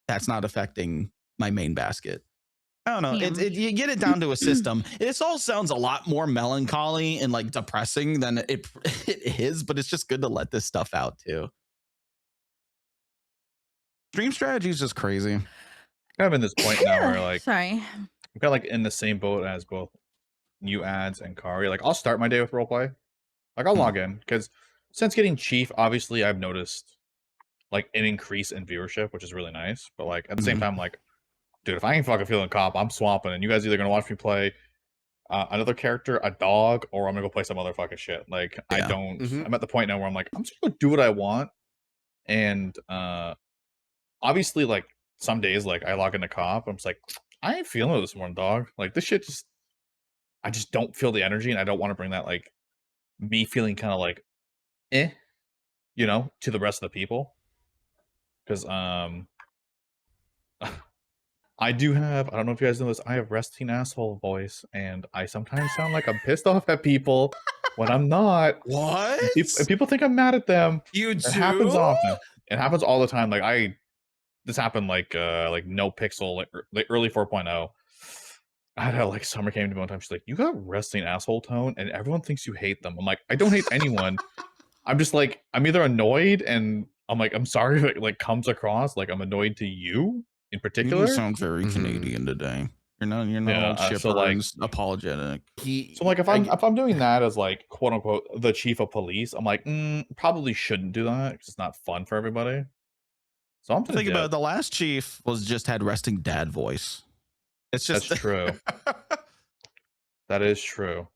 that's not affecting my main basket. I don't know. Damn. You get it down to a system. This all sounds a lot more melancholy and like depressing than it it is, but it's just good to let this stuff out too. Stream strategy is just crazy. Kind of in this point now where like Sorry. I'm kind of like in the same boat as both you ads and Kari. Like I'll start my day with roleplay, Like I'll log in because since getting chief, obviously I've noticed like an increase in viewership, which is really nice. But like at the same time, like, dude, if I ain't fucking feeling cop, I'm swamping, and you guys either gonna watch me play another character, a dog, or I'm gonna go play some other fucking shit. Like I don't. I'm at the point now where I'm like, I'm just gonna do what I want, and obviously, like some days, like I log into cop, I'm just like, I ain't feeling it this morning, dog. Like this shit just, I just don't feel the energy, and I don't want to bring that like me feeling kind of like, to the rest of the people, because I do have, I don't know if you guys know this, I have resting asshole voice, and I sometimes sound like I'm pissed off at people when I'm not. What? And people think I'm mad at them. You It too? happens often. It happens all the time. Like this happened like no pixel, like early 4.0. I had like Summer came to me one time. She's like, "You got resting asshole tone, and everyone thinks you hate them." I'm like, I don't hate anyone. I'm just like, I'm either annoyed, and I'm like, I'm sorry if it like comes across like I'm annoyed to you in particular. You sound very Canadian today. You're not all chipper so like, and apologetic. So like if I'm doing that as like quote unquote the chief of police, I'm like, probably shouldn't do that because it's not fun for everybody. So I'm thinking about it, the last chief just had resting dad voice. It's just that's true. That is true.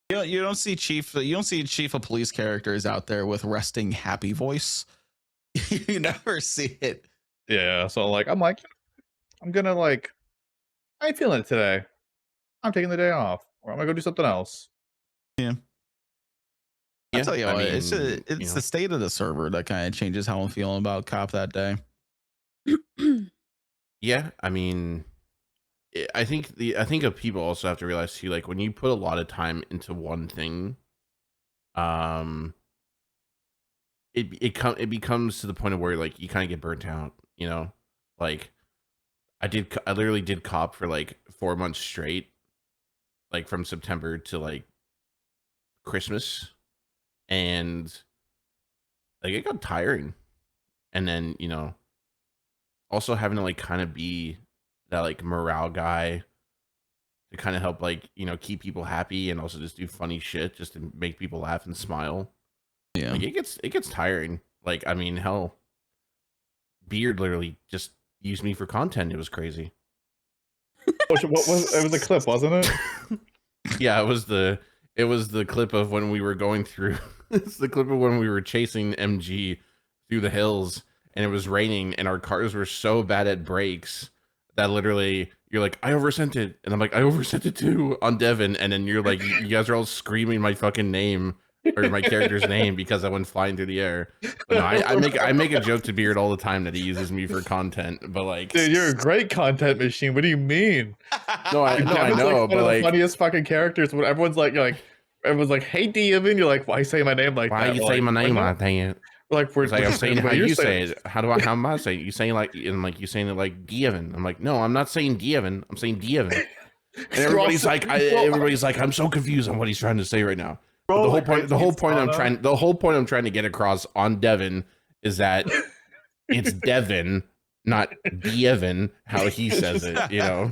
You don't see chief of police characters out there with resting happy voice. You never see it. Yeah. So like I'm gonna like, I ain't feeling it today. I'm taking the day off, or I'm gonna go do something else. Yeah. I'll tell you what, it's the state of the server that kind of changes how I'm feeling about cop that day. Yeah, I mean, I think people also have to realize too, like when you put a lot of time into one thing, it becomes to the point of where like you kind of get burnt out, like I literally did cop for like 4 months straight, like from September to like Christmas, and like it got tiring. And then also having to like kind of be that like morale guy to kind of help like keep people happy, and also just do funny shit just to make people laugh and smile. Yeah, like it gets tiring. Like, I mean, hell, Beard literally just used me for content. It was crazy. What was it? Was a clip, wasn't it? Yeah, it was the clip of when we were going through. It's the clip of when we were chasing MG through the hills, and it was raining, and our cars were so bad at brakes that literally you're like, I oversent it, and I'm like, I oversent it too on Devin, and then you're like, you guys are all screaming my fucking name or my character's name because I went flying through the air. But no, I make a joke to Beard all the time that he uses me for content, but like, dude, you're a great content machine. What do you mean? No, I know, like, but like, the funniest fucking characters. When everyone's like, everyone's like, "Hey, Devin," you're like, "Why say my name like why that?" you say my name like that? Like I'm saying how you say it. How am I saying it? You saying like, and like you saying it like Devin. I'm like, no, I'm not saying Devin. I'm saying Devin. And everybody's like, I'm so confused on what he's trying to say right now. But the whole point I'm trying to get across on Devin is that it's Devin, not Devin, how he says it. There.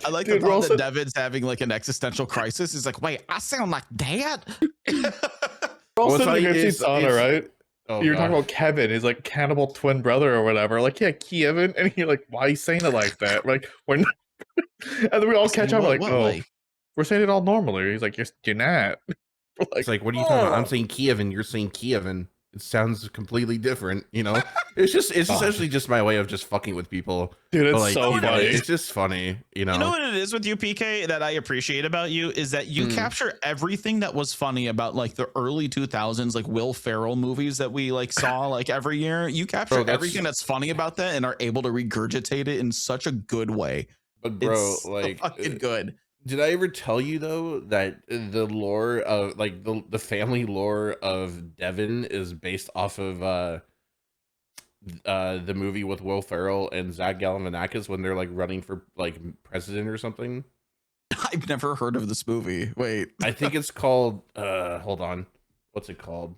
I like the thought that Devin's having like an existential crisis. He's like, wait, I sound like dad. Right? Oh, you're talking about Kevin, his like cannibal twin brother or whatever. Like, yeah, Kevin, and you're like, why are you saying it like that? Like, we're not. And then we all catch up, like, oh, we're saying it all normally. He's like, you're not. Like, it's like, what are you talking about? I'm saying Kevin, you're saying Kevin. It sounds completely different, It's essentially just my way of just fucking with people. Dude, it's like, so funny. It's just funny, You know what it is with you, PK, that I appreciate about you is that you capture everything that was funny about like the early 2000s, like Will Ferrell movies that we like saw like every year. You capture everything that's funny about that and are able to regurgitate it in such a good way. But bro, it's like, so fucking good. Did I ever tell you though that the lore of like the family lore of Devin is based off of the movie with Will Ferrell and Zach Galifianakis when they're like running for like president or something? I've never heard of this movie. Wait, I think it's called hold on, what's it called?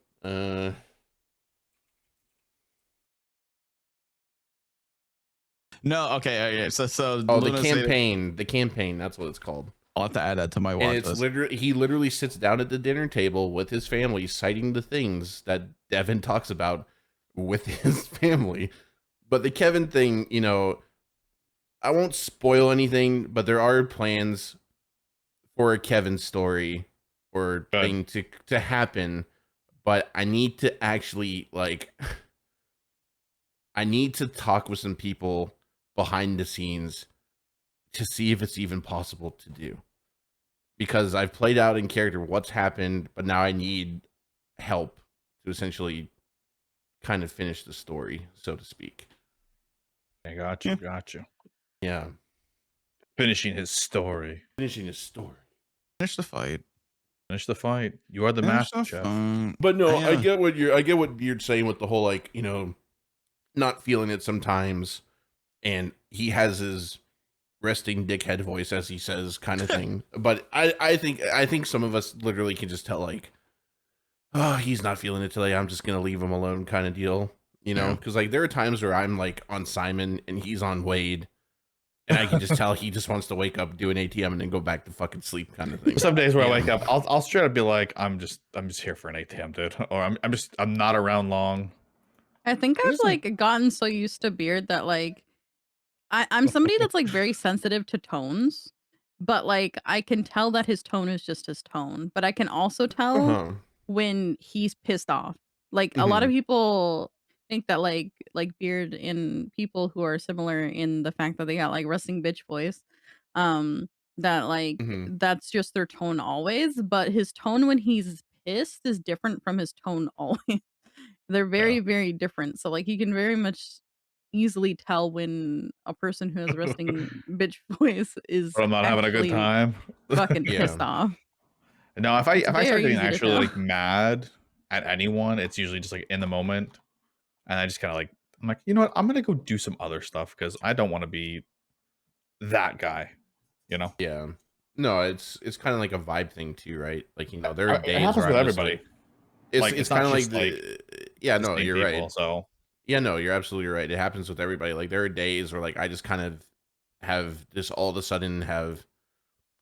No, okay, so oh, the campaign, that's what it's called. I'll have to add that to my watch And it's list. literally, he literally sits down at the dinner table with his family, citing the things that Devin talks about with his family. But the Kevin thing, you know, I won't spoil anything, but there are plans for a Kevin story or thing to happen. But I need to actually, like, I need to talk with some people behind the scenes to see if it's even possible to do. Because I've played out in character what's happened, but now I need help to essentially kind of finish the story, so to speak. I got you. Got you. Yeah. Finishing his story. Finishing his story. Finish the fight. Finish the fight. You are the Finish master the chef. fight. But no, Yeah. I get what Beard's saying with the whole, like, you know, not feeling it sometimes, and he has his resting dickhead voice, as he says, kind of thing. But I think some of us literally can just tell, like, oh, he's not feeling it today, I'm just gonna leave him alone, kind of deal, you know? Because like there are times where I'm like on Simon and he's on Wade, and I can just tell he just wants to wake up, do an ATM, and then go back to fucking sleep, kind of thing. Some days where I wake up, I'll straight up be like, I'm just here for an ATM, dude, or I'm not around long. I think I've like gotten so used to Beard that like I'm somebody that's like very sensitive to tones, but like I can tell that his tone is just his tone, but I can also tell when he's pissed off. Like a lot of people think that like Beard and people who are similar in the fact that they got like resting bitch voice, that like that's just their tone always, but his tone when he's pissed is different from his tone always. They're very, very different. So like you can very much easily tell when a person who has resting bitch voice is But I'm not having a good time. fucking pissed off. No, if I start very getting easy to actually tell. like mad at anyone, it's usually just like in the moment, and I just kind of like, I'm like, you know what, I'm gonna go do some other stuff because I don't want to be that guy, you know? Yeah. No, it's kind of like a vibe thing too, right? Like, you know, there are days It happens where with I'm just everybody. like, Like, it's not kind of like, just, like, yeah, the no, same you're people, right. So Yeah, no, you're absolutely right. It happens with everybody. Like there are days where like I just kind of have this all of a sudden have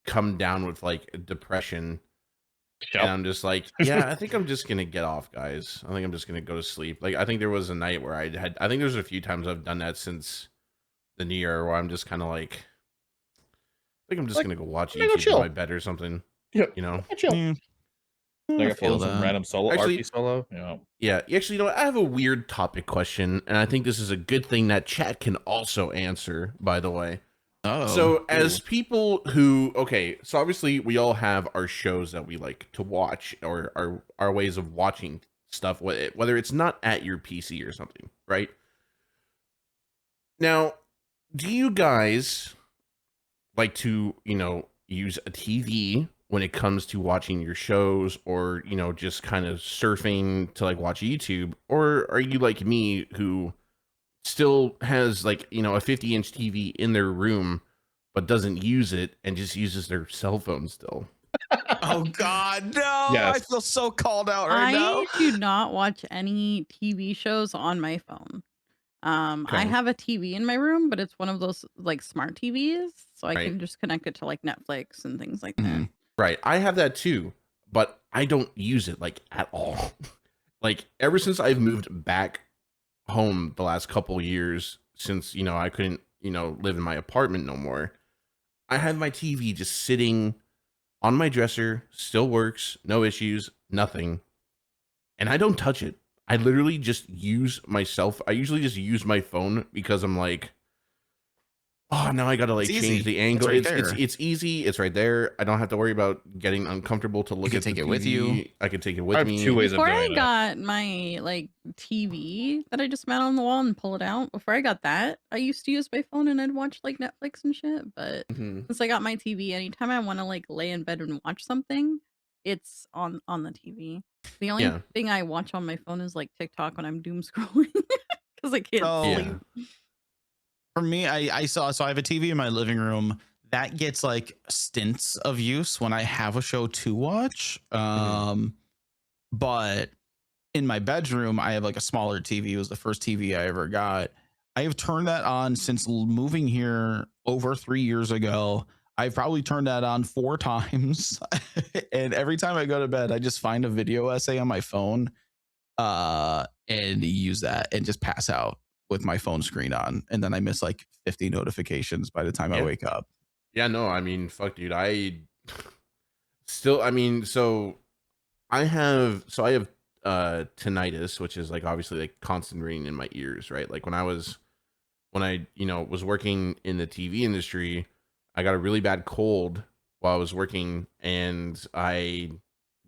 come down with like depression. And I'm just like, yeah, I think I'm just gonna get off, guys. I think I'm just gonna go to sleep. Like I think there was a night where I think there's a few times I've done that since the new year where I'm just kind of like, I think I'm just gonna go watch YouTube in my bed or something. Yeah, you know, chill. Like I feel some random solo RP solo. Yeah. Actually, you know what? I have a weird topic question, and I think this is a good thing that chat can also answer, by the way. So as people who, okay, so obviously we all have our shows that we like to watch, or our ways of watching stuff, whether it's not at your PC or something, right? Now, do you guys like to, you know, use a TV when it comes to watching your shows, or, you know, just kind of surfing to like watch YouTube? Or are you like me who still has like, you know, a 50-inch TV in their room but doesn't use it and just uses their cell phone still? Oh God, no! Yes. I feel so called out right now. I do not watch any TV shows on my phone. I have a TV in my room, but it's one of those like smart TVs, so I can just connect it to like Netflix and things like that. Right. I have that too, but I don't use it like at all. Like ever since I've moved back home the last couple years, since, you know, I couldn't, you know, live in my apartment no more, I had my TV just sitting on my dresser, still works, no issues, nothing. And I don't touch it. I literally just use myself. I usually just use my phone because I'm like, oh, now I gotta like change the angle. It's easy. It's right there. I don't have to worry about getting uncomfortable to look at take the it with you. I can take it with me. 2 ways Before of I doing it. got my like TV that I just mount on the wall and pull it out, before I got that, I used to use my phone and I'd watch like Netflix and shit. But since I got my TV, anytime I want to like lay in bed and watch something, it's on the TV. The only thing I watch on my phone is like TikTok when I'm doom scrolling because I can't sleep. For me, I saw, so I have a TV in my living room that gets like stints of use when I have a show to watch. But in my bedroom, I have like a smaller TV. It was the first TV I ever got. I have turned that on since moving here over 3 years ago. I've probably turned that on 4 times. And every time I go to bed, I just find a video essay on my phone and use that and just pass out with my phone screen on. And then I miss like 50 notifications by the time I wake up. Yeah, no, I mean, fuck, dude. I still, I mean, so I have tinnitus, which is like obviously like constant ringing in my ears, right? Like when I was working in the TV industry, I got a really bad cold while I was working, and I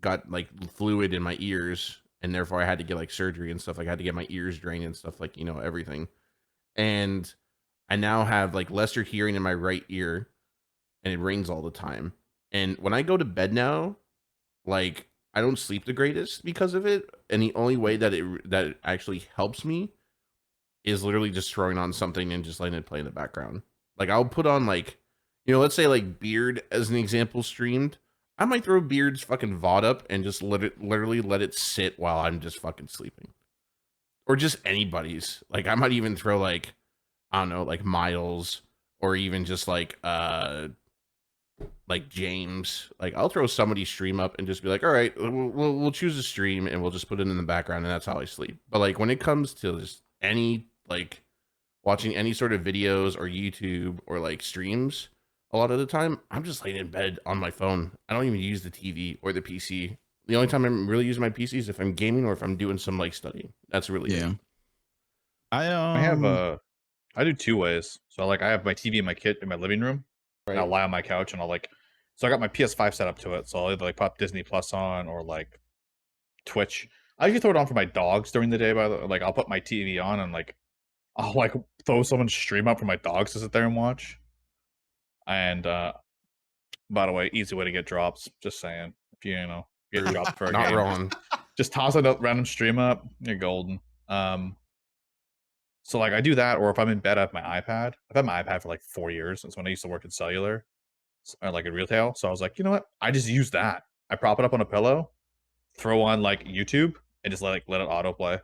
got like fluid in my ears, and therefore I had to get like surgery and stuff. Like I had to get my ears drained and stuff, like, everything. And I now have like lesser hearing in my right ear, and it rings all the time. And when I go to bed now, like I don't sleep the greatest because of it. And the only way that it actually helps me is literally just throwing on something and just letting it play in the background. Like I'll put on like, let's say like Beard as an example streamed. I might throw Beard's fucking VOD up and just literally let it sit while I'm just fucking sleeping. Or just anybody's. Like I might even throw like, I don't know, like Miles, or even just like James. Like I'll throw somebody's stream up and just be like, all right, we'll choose a stream and we'll just put it in the background, and that's how I sleep. But like when it comes to just any like watching any sort of videos or YouTube or like streams, a lot of the time I'm just laying in bed on my phone. I don't even use the TV or the PC. The only time I'm really using my PC is if I'm gaming or if I'm doing some like studying. That's really it. I do 2 ways. So like I have my TV and my kit in my living room. Right. And I'll lie on my couch and so I got my PS5 set up to it. So I'll either like pop Disney Plus on or like Twitch. I usually throw it on for my dogs during the day. Like I'll put my TV on and like I'll like throw someone's stream up for my dogs to sit there and watch. And by the way, easy way to get drops. Just saying, if you get dropped for a Not game, wrong. just toss a random stream up. You're golden. So like I do that, or if I'm in bed, I have my iPad. I've had my iPad for like 4 years since when I used to work in cellular, or like in retail. So I was like, you know what? I just use that. I prop it up on a pillow, throw on like YouTube, and just let it autoplay.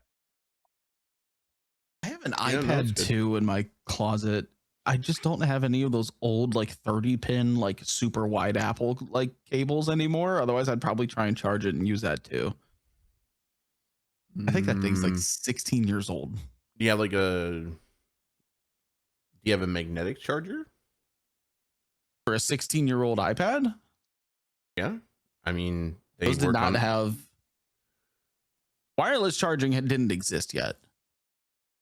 I have an iPad 2 in my closet. I just don't have any of those old like 30-pin like super wide Apple like cables anymore. Otherwise, I'd probably try and charge it and use that too. I think that thing's like 16 years old. Do you have a magnetic charger for a 16-year-old iPad? Yeah, I mean those did not have wireless charging. Didn't exist yet.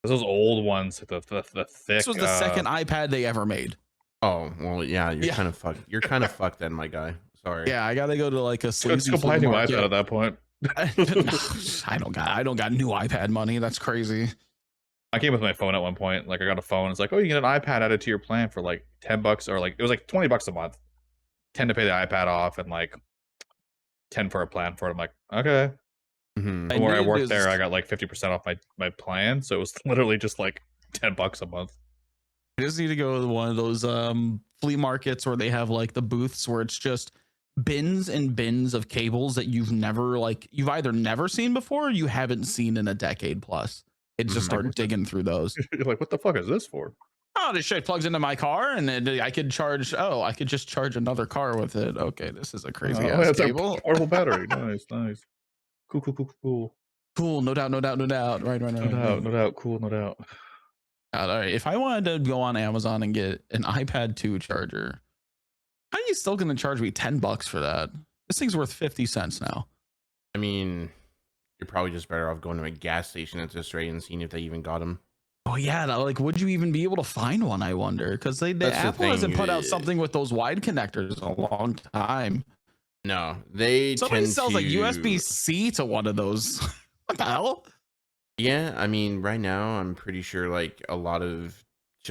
Those old ones, the thick. This was the second iPad they ever made. Oh well, yeah, you're kind of fucked. You're kind of fucked then, my guy. Sorry. Yeah, I gotta go to like a sleazy Let's go buy a new iPad at that point. I don't got new iPad money. That's crazy. I came with my phone at one point. Like I got a phone. It's like, oh, you get an iPad added to your plan for like $10, or like it was like $20 a month. 10 to pay the iPad off, and like 10 for a plan for it. I'm like, okay. Mm-hmm. And where I worked there, I got like 50% off my plan, so it was literally just like $10 a month. I just need to go to one of those flea markets where they have like the booths where it's just bins and bins of cables that you've either never seen before or you haven't seen in a decade plus. And just start digging through those. You're like, what the fuck is this for? Oh, this shit plugs into my car, and then I could charge. Oh, I could just charge another car with it. Okay, this is a crazy ass cable. Portable battery. Nice. Cool. No doubt. Right. No doubt. Cool. No doubt. All right. If I wanted to go on Amazon and get an iPad 2 charger, how are you still going to charge me $10 for that? This thing's worth 50 cents now. I mean, you're probably just better off going to a gas station at this rate and seeing if they even got them. Oh yeah, like would you even be able to find one? I wonder, because Apple hasn't put out something with those wide connectors in a long time. No, somebody sells like USB-C to one of those. What the hell? Yeah, I mean, right now I'm pretty sure like a lot of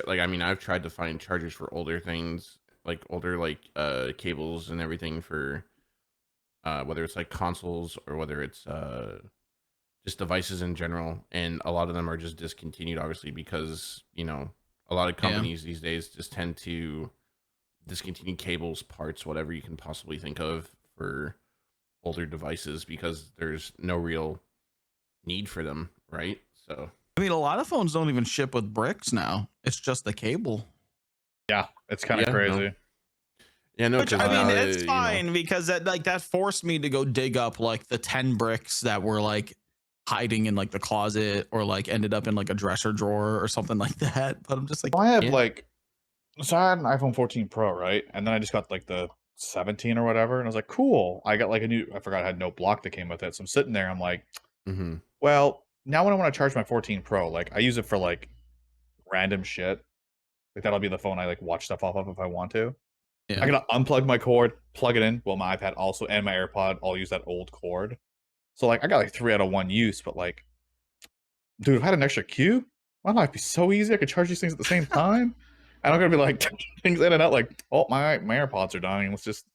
I've tried to find chargers for older things, like older cables and everything for whether it's like consoles or whether it's just devices in general, and a lot of them are just discontinued, obviously, because a lot of companies these days just tend to discontinue cables, parts, whatever you can possibly think of for older devices, because there's no real need for them, right? So I mean, a lot of phones don't even ship with bricks now. It's just the cable. Yeah, it's kind of crazy. No. Yeah, no, Which because I mean, now it's fine because that forced me to go dig up like the 10 bricks that were like hiding in like the closet or like ended up in like a dresser drawer or something like that. But I'm just like, I have yeah. like, so I had an iPhone 14 Pro, right? And then I just got like the 17 or whatever, and I was like, cool. I got like a new. I forgot I had no block that came with it, so I'm sitting there. I'm like, well, now when I want to charge my 14 Pro, like I use it for like random shit. Like that'll be the phone I like watch stuff off of if I want to. yeah. I gotta unplug my cord, plug it in. Well, my iPad also and my AirPod all use that old cord. So like I got like 3 out of 1 use, but like, dude, if I had an extra cube, my life would be so easy. I could charge these things at the same time. And I'm gonna be like things in and out. Like, oh my AirPods are dying. Let's just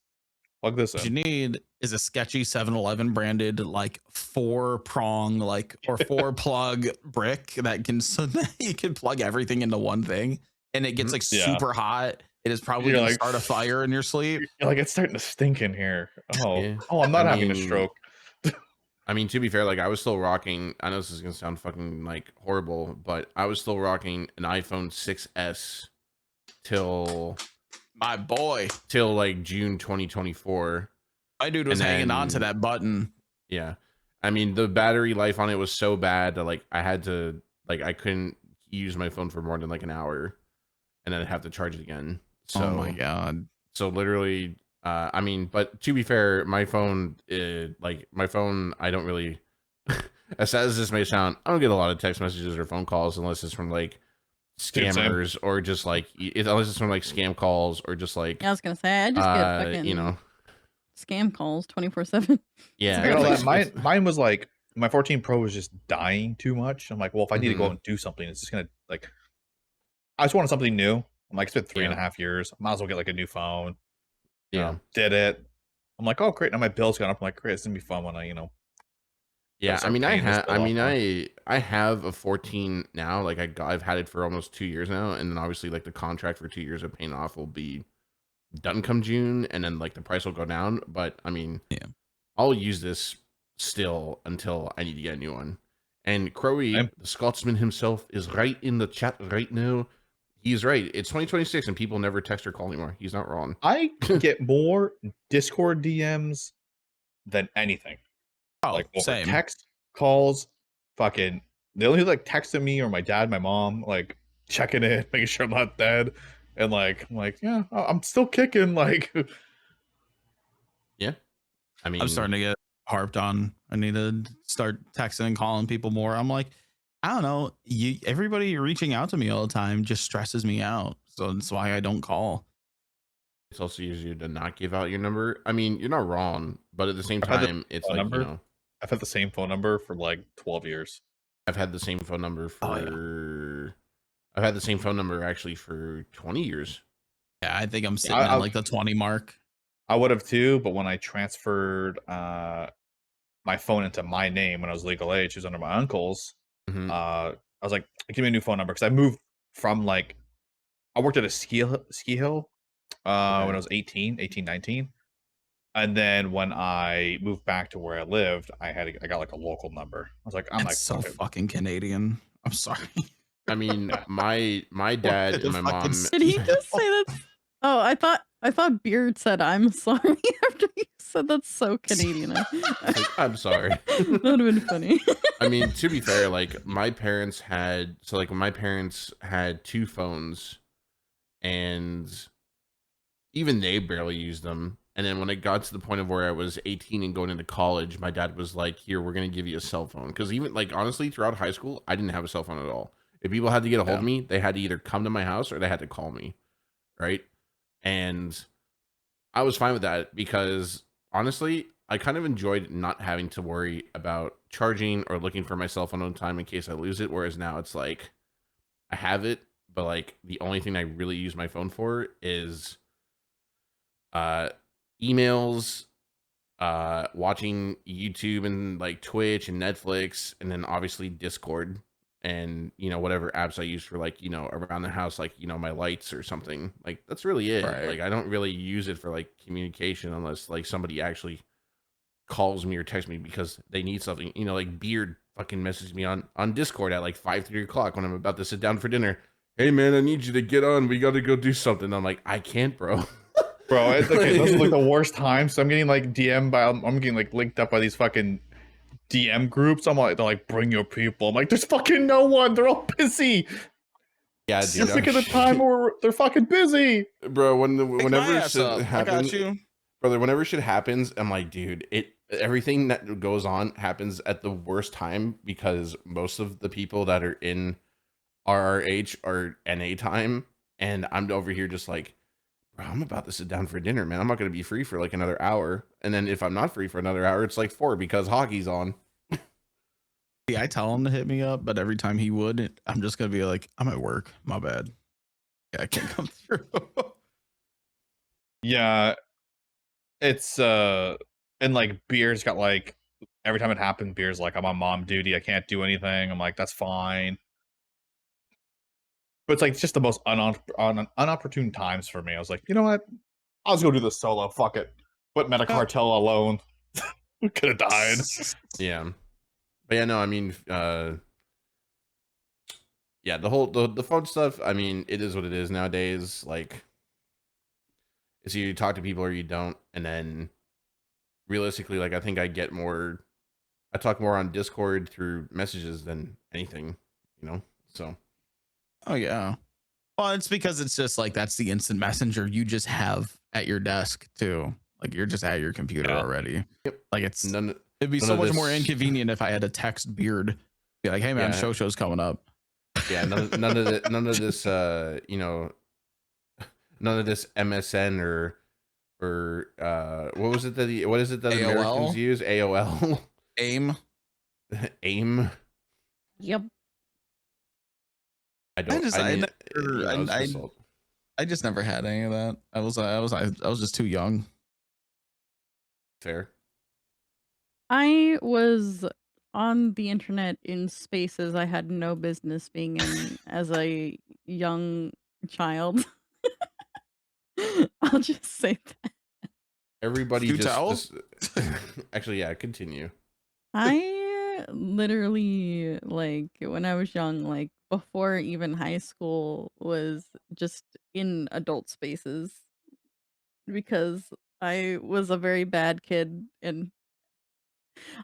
plug this What you in. need is a sketchy 7-Eleven branded like 4-prong like or 4-plug brick that can so that you can plug everything into one thing and it gets like Yeah. super hot. It is probably You're gonna like, start a fire in your sleep. You're like, it's starting to stink in here. Oh, Yeah. oh, I'm not I having a mean, stroke. I mean, to be fair, like I was still rocking. I know this is gonna sound fucking like horrible, but I was still rocking an iPhone 6s till My boy, like June 2024. my dude was And hanging on to then- that button. Yeah, I mean the battery life on it was so bad that like I had to like I couldn't use my phone for more than like an hour, and then I'd have to charge it again. So Oh my god. so literally, I mean, but to be fair, my phone, I don't really, as sad as this may sound, I don't get a lot of text messages or phone calls unless it's from like scammers or just like, unless it's from like scam calls or just like, I was gonna say I just get fucking you know, scam calls 24/7. yeah. I got all it's that. like- Mine was like my 14 Pro was just dying too much. I'm like, well, if I need to go Mhm. out and do something, it's just gonna like. I just wanted something new. I'm like, it's been 3.5 Yeah. years. Might as well get like a new phone. You Yeah. know, did it. I'm like, oh great. Now my bill's gone up. I'm like, great. It's gonna be fun when I, you know. Yeah, I start mean, paying this bill off I have a 14 now. Like I've had it for almost 2 years now, and then obviously like the contract for 2 years of paying off will be done come June, and then like the price will go down. But I mean, Yeah. I'll use this still until I need to get a new one. And Crowy, Same. the Scotsman himself, is right in the chat right now. He's right. It's 2026, and people never text or call anymore. He's not wrong. I get more Discord DMs than anything. Oh, Like over same. text, calls, fucking. They only like texting me or my dad, my mom, like checking in, making sure I'm not dead, and like I'm like, yeah, I'm still kicking. Like, Yeah, I mean, I'm starting to get harped on. I need to start texting and calling people more. I'm like, I don't know. Everybody reaching out to me all the time just stresses me out. So that's why I don't call. it's also easier to not give out your number. I mean, you're not wrong, but at the same I've had the time, it's phone like number. you know, I've had the same phone number for like 12 years. I've had the same phone number for. Oh, yeah. I've had the same phone number actually for 20 years. Yeah, I think I'm sitting I- at like the 20 mark. I would have too, but when I transferred my phone into my name when I was legal age, it was under my uncle's. Mhm. I was like, give me a new phone number because I moved from like I worked at a ski hill when I was 18, 19. And then when I moved back to where I lived, I got like a local number. I was like, I'm That's like, so okay. fucking Canadian. I'm sorry. I mean, my dad the and my fucking mom. Did he just say that? Oh, I thought Beard said I'm sorry after you said that's so Canadian. I'm sorry. That would have been funny. I mean, to be fair, like my parents had my parents had 2 phones, and even they barely used them. And then when it got to the point of where I was 18 and going into college, my dad was like, "Here, we're gonna give you a cell phone." Because even like honestly, throughout high school, I didn't have a cell phone at all. If people had to get a hold of me, they had to either come to my house or they had to call me, right? And I was fine with that because honestly, I kind of enjoyed not having to worry about charging or looking for my cell phone on time in case I lose it. Whereas now it's like I have it, but like the only thing I really use my phone for is emails, watching YouTube and like Twitch and Netflix, and then obviously Discord and whatever apps I use for like around the house, like my lights or something. Like that's really it. Right. Like I don't really use it for like communication unless like somebody actually calls me or texts me because they need something. Like Beard fucking messaged me on Discord at like 5:30 o'clock when I'm about to sit down for dinner. Hey man, I need you to get on. We got to go do something. I'm like, I can't, bro. Bro, okay, those are like the worst times. So I'm getting like I'm getting like linked up by these fucking DM groups. I'm like, they're like, bring your people. I'm like, there's fucking no one. They're all busy. Yeah, It's dude. just like at the time where they're fucking busy. Bro, Pick whenever my ass shit up. I happens, got you. brother, whenever shit happens, I'm like, dude, everything that goes on happens at the worst time because most of the people that are in RRH are NA time, and I'm over here just like, bro, I'm about to sit down for dinner, man. I'm not gonna be free for like another hour, and then if I'm not free for another hour, it's like 4 because hockey's on. See, I tell him to hit me up, but every time he would, I'm just gonna be like, I'm at work. My bad. Yeah, I can't come through. Yeah, it's and like Beer's got like every time it happened, Beer's like, I'm on mom duty. I can't do anything. I'm like, that's fine. But it's like just the most unopportune times for me. I was like, you know what? I'll just go do this solo. Fuck it. Put Metacartel alone. Could have died. Yeah, but yeah, no, I mean, yeah, the phone stuff. I mean, it is what it is nowadays. Like, it's either you talk to people or you don't, and then realistically, like, I think I talk more on Discord through messages than anything, you know. So, Oh yeah. Well, it's because it's just like that's the instant messenger you just have at your desk too. Like you're just at your computer already. Yep. Like it'd be none so of much this- more inconvenient if I had to text Beard, be like, "Hey man, Yeah. show's coming up." Yeah, none of this, you know, none of this MSN or what is it that AOL? Americans use? AOL, AIM. AIM. Yep. I don't. I just never had any of that. I was just too young. Fair. I was on the internet in spaces I had no business being in as a young child. I'll just say that. Everybody Do just actually, yeah, continue. I literally, like, when I was young, like, before even high school, was just in adult spaces because I was a very bad kid, and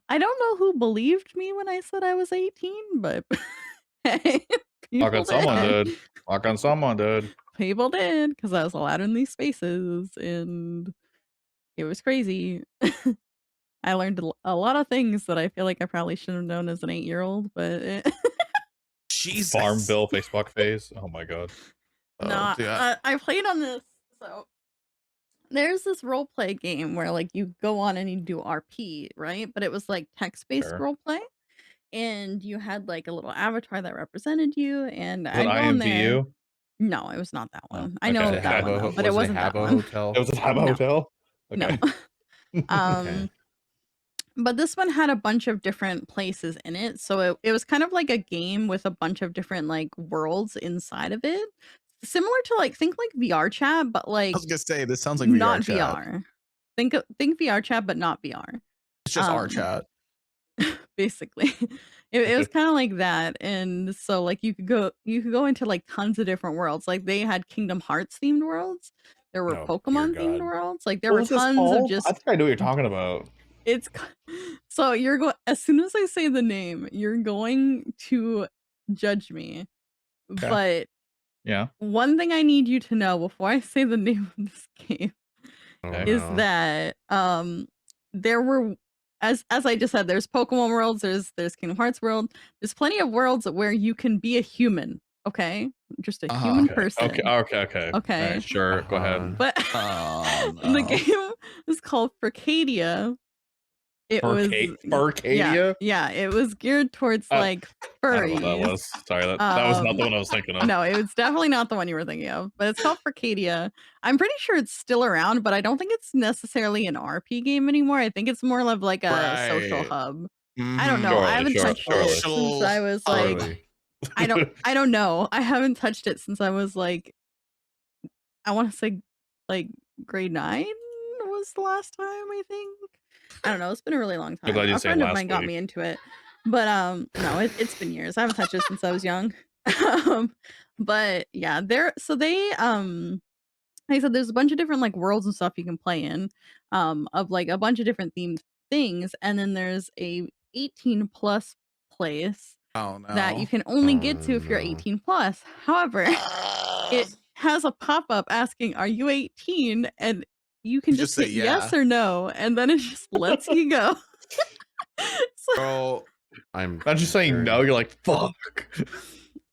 I don't know who believed me when I said I was 18, but hey, Fuck people on someone did. did. Fuck on someone did. People did, because I was allowed in these spaces, and it was crazy. I learned a lot of things that I feel like I probably should have known as an 8-year-old, but Jesus. Farmville Facebook phase. Oh my god. no, I played on this. So there's this role play game where like you go on and you do RP, right? But it was like text-based Sure. role play, and you had like a little avatar that represented you, and Was I'd it go in there. IMVU? No, it was not that Oh, one. I okay. know Was it that one Habbo? though, but it Was wasn't that Habbo one. Hotel? It was a Habbo No. Hotel? Okay. No. Okay. But this one had a bunch of different places in it. So it was kind of like a game with a bunch of different like worlds inside of it. Similar to like think like VR chat, but I like was gonna say this sounds like not VR chat. VR. Think VR chat, but not VR. It's just our chat. Basically. It was kind of like that. And so like you could go into like tons of different worlds. Like they had Kingdom Hearts themed worlds. There were Oh, dear Pokemon themed God. worlds. Like there What were was this tons of called? just I think I know what you're talking about. it's so you're going as soon as I say the name, you're going to judge me. Okay. But Yeah. one thing I need you to know before I say the name of this game Okay. is that there were as I just said, there's Pokemon worlds, there's Kingdom Hearts world. There's plenty of worlds where you can be a human, okay? Just a human Okay. person. Okay. Okay. All right, sure. Go ahead. But the game is called Furcadia. It was Furcadia? Yeah, it was geared towards like I furries. don't know what that was. Sorry, that was not the one I was thinking of. No, it was definitely not the one you were thinking of. But it's called Furcadia. I'm pretty sure it's still around, but I don't think it's necessarily an RP game anymore. I think it's more of like a social hub. I don't know. I haven't touched it since I was like I don't know. I haven't touched it since I was like I want to say like grade 9 was the last time, I think. I don't know. It's been a really long time. A friend of mine got me into it. But no, it's been years. I haven't touched it since I was young. But yeah, like I said, there's a bunch of different like worlds and stuff you can play in, of like a bunch of different themed things, and then there's a 18 plus place Oh that you no. can only Oh, get to if you're no. 18 plus. However, it has a pop-up asking, "Are you 18?" And you can You just just say hit yes yeah. or no, and then it just lets you go. So, Bro, I'm Not just saying very- no, you're like, fuck.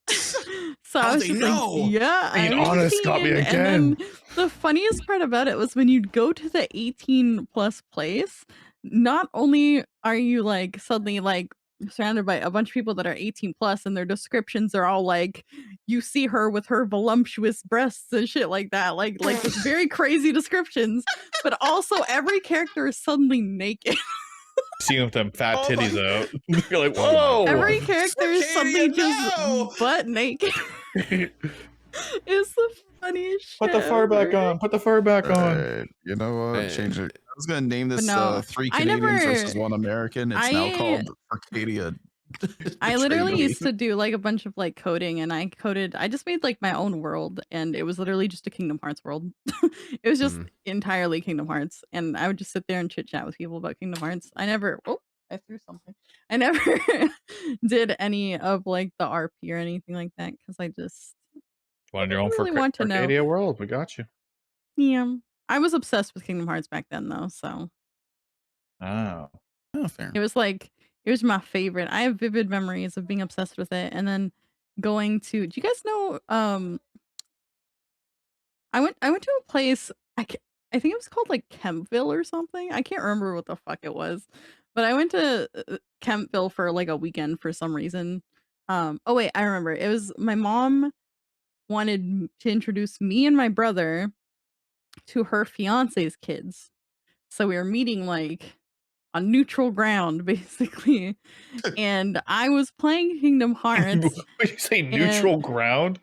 so I I'll was say just no. like, yeah, Being I'm honest got me 18. And then again. the funniest part about it was when you go to the 18 plus place, not only are you like suddenly like surrounded by a bunch of people that are 18 plus, and their descriptions are all like, you see her with her voluptuous breasts and shit like that, like just very crazy descriptions, but also every character is suddenly naked. Seeing with them fat Oh my- titties out. You're like, Oh whoa. my Every character is suddenly Furcadia, just no! butt naked. It's the funniest shit Put the fur back ever. on. Put the fur back on. Alright, you know what? Change it. I was gonna name But this no, 3 I Canadians never- versus 1 American. It's now called Furcadia. I literally Trade used Me. to do like a bunch of like coding, and I just made like my own world, and it was literally just a Kingdom Hearts world. It was just entirely Kingdom Hearts, and I would just sit there and chit chat with people about Kingdom Hearts. I never, oh, I threw something. I never did any of like the RP or anything like that because I just Wanted your own really want to know. Furcadia world. We got you. Yeah, I was obsessed with Kingdom Hearts back then though, so Oh. Oh, fair. it was like it was my favorite. I have vivid memories of being obsessed with it, and then going to. Do you guys know? I went to a place. I think it was called like Kempville or something. I can't remember what the fuck it was, but I went to Kempville for like a weekend for some reason. Oh wait, I remember. It was my mom wanted to introduce me and my brother to her fiance's kids, so we were meeting like on neutral ground basically, and I was playing Kingdom Hearts. Would you say neutral ground?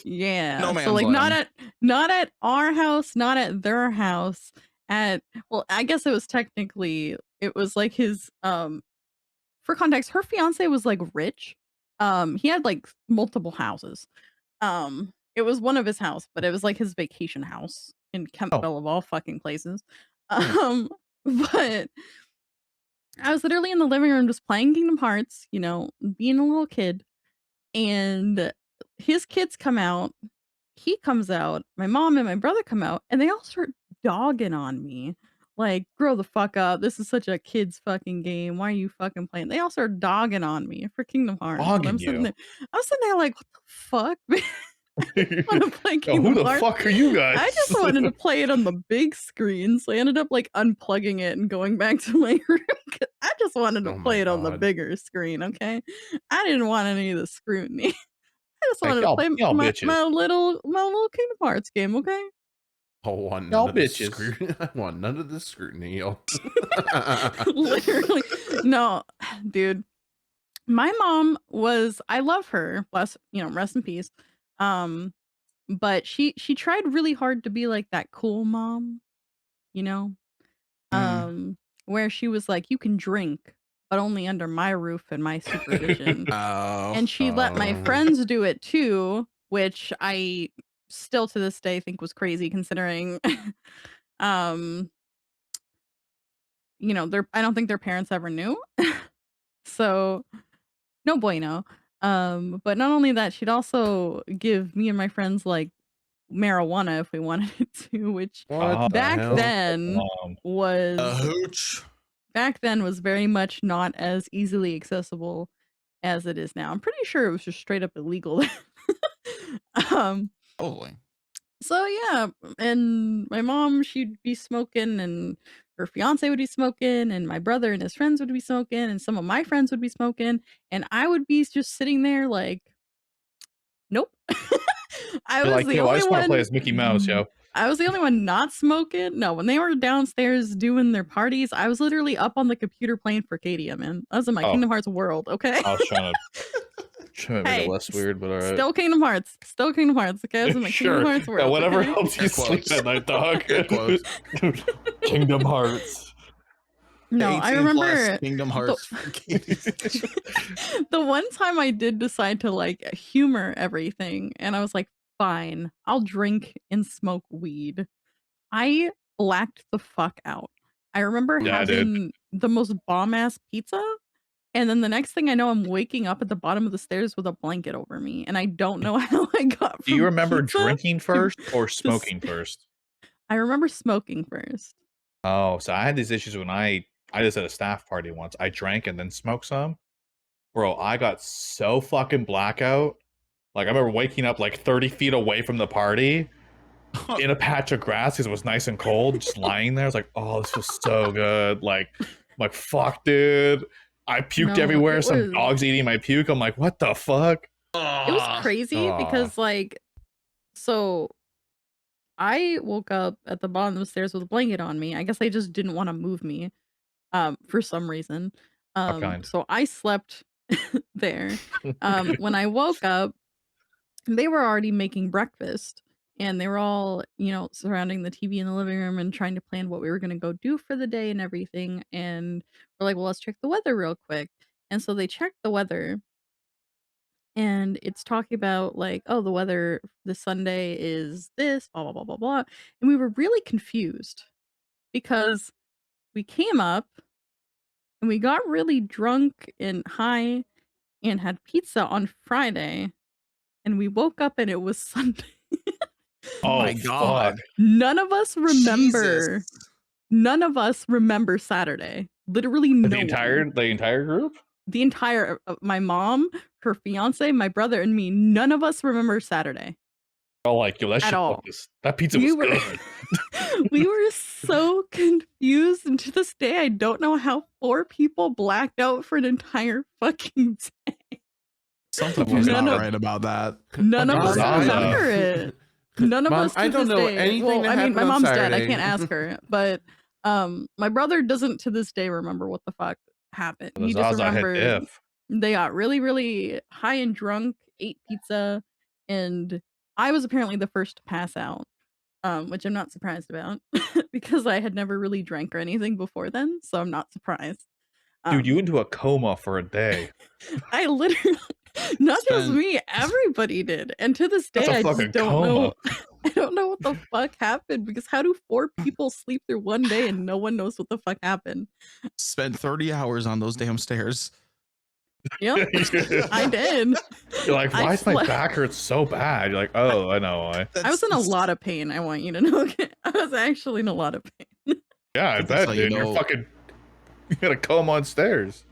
Yeah, No so man's like land. not at our house, not at their house, at, well, I guess it was technically, it was like his for context, her fiance was like rich. He had like multiple houses. It was one of his house, but it was like his vacation house in Kempville of all fucking places. But I was literally in the living room just playing Kingdom Hearts, you know, being a little kid, and his kids come out, he comes out, my mom and my brother come out, and they all start dogging on me. Like, grow the fuck up. This is such a kid's fucking game. Why are you fucking playing? They all start dogging on me for Kingdom Hearts. And Dogging I'm sitting you? there, like, what the fuck? I want to play Yo, Kingdom who the Hearts. fuck are you guys? I just wanted to play it on the big screen, so I ended up like unplugging it and going back to my room. 'Cause I just wanted to Oh my play it on the God. bigger screen. Okay, I didn't want any of the scrutiny. I just Like, wanted to play y'all my bitches. little Kingdom Hearts game. Okay. I want Y'all none of the bitches. scrutiny. I want none of the scrutiny. Yo. Literally, no, dude. My mom was. I love her. Bless, rest in peace. But she tried really hard to be like that cool mom, you know, where she was like, you can drink, but only under my roof and my supervision. Oh. And she let my friends do it too, which I still to this day think was crazy considering I don't think their parents ever knew. So no bueno. But not only that, she'd also give me and my friends like marijuana if we wanted to, which What the back hell? then was A hooch. back then was very much not as easily accessible as it is now. I'm pretty sure it was just straight up illegal. Totally. So yeah, and my mom, she'd be smoking, and her fiance would be smoking, and my brother and his friends would be smoking, and some of my friends would be smoking, and I would be just sitting there like, nope. I You're was like, the yo, I only just want to one. play as Mickey Mouse, yo. I was the only one not smoking. No, when they were downstairs doing their parties, I was literally up on the computer playing Furcadia, man. I was in my Oh. Kingdom Hearts world, okay? I was trying to make Hey, it less weird, but all right. Still Kingdom Hearts. Still Kingdom Hearts, okay? I was in my Sure. Kingdom Hearts world. Yeah, whatever okay? helps you Air sleep quotes. at night, dog. Air quotes. Kingdom Hearts. No, I 18 remember plus Kingdom Hearts. the one time I did decide to like humor everything, and I was like, fine. I'll drink and smoke weed. I blacked the fuck out. I remember Yeah, dude. having the most bomb-ass pizza, and then the next thing I know, I'm waking up at the bottom of the stairs with a blanket over me, and I don't know how I got Do you from remember pizza drinking first or to s smoking first? I remember smoking first. Oh, so I had these issues when I just at a staff party once. I drank and then smoked some. Bro, I got so fucking blackout. Like I remember waking up like 30 feet away from the party in a patch of grass because it was nice and cold, just lying there. I was like, oh, this feels so good. Like, I'm like, fuck, dude. I puked No, everywhere. it Some was dog's eating my puke. I'm like, what the fuck? it was crazy because, like, so I woke up at the bottom of the stairs with a blanket on me. I guess they just didn't wanna move me, for some reason. How kind. So I slept there. When I woke up, they were already making breakfast, and they were all, surrounding the TV in the living room and trying to plan what we were gonna go do for the day and everything, and we're like, "Well, let's check the weather real quick." And so they checked the weather, and it's talking about, like, "Oh, the weather this Sunday is this, blah, blah, blah, blah, blah," and we were really confused because we came up and we got really drunk and high and had pizza on Friday, and we woke up and it was Sunday. Oh my God. fuck. None of us remember Jesus. none of us remember Saturday. Literally no The one. entire group? The entire my mom, her fiance, my brother, and me, none of us remember Saturday. Oh, like, yo, that At shit all. that pizza We was were good. we were so confused, and to this day, I don't know how 4 people blacked out for an entire fucking day. Something was None not of right about that. none of us Zaza. remember it. None of Mom, us to I don't this know day. anything Well, that I mean, happened my on mom's dead. I Saturday. can't ask her, but my brother doesn't to this day remember what the fuck happened. The He just Zaza hit remembered diff. they got really, really high and drunk, ate pizza, and I was apparently the first to pass out, which I'm not surprised about because I had never really drank or anything before then, so I'm not surprised. Dude, you went into a coma for a day. I literally not just Spent- me, everybody did. And to this That's day, a I fucking just don't coma. know. I don't know what the fuck happened because how do 4 people sleep through one day and no one knows what the fuck happened? Spent 30 hours on those damn stairs. Yep, I did. You're like, I why is my slept- back hurt so bad? You're like, oh, I know why. I was in a lot of pain. I want you to know. I was actually in a lot of pain. Yeah, I think that's bet, how you dude. You're know- fucking you got a coma on stairs.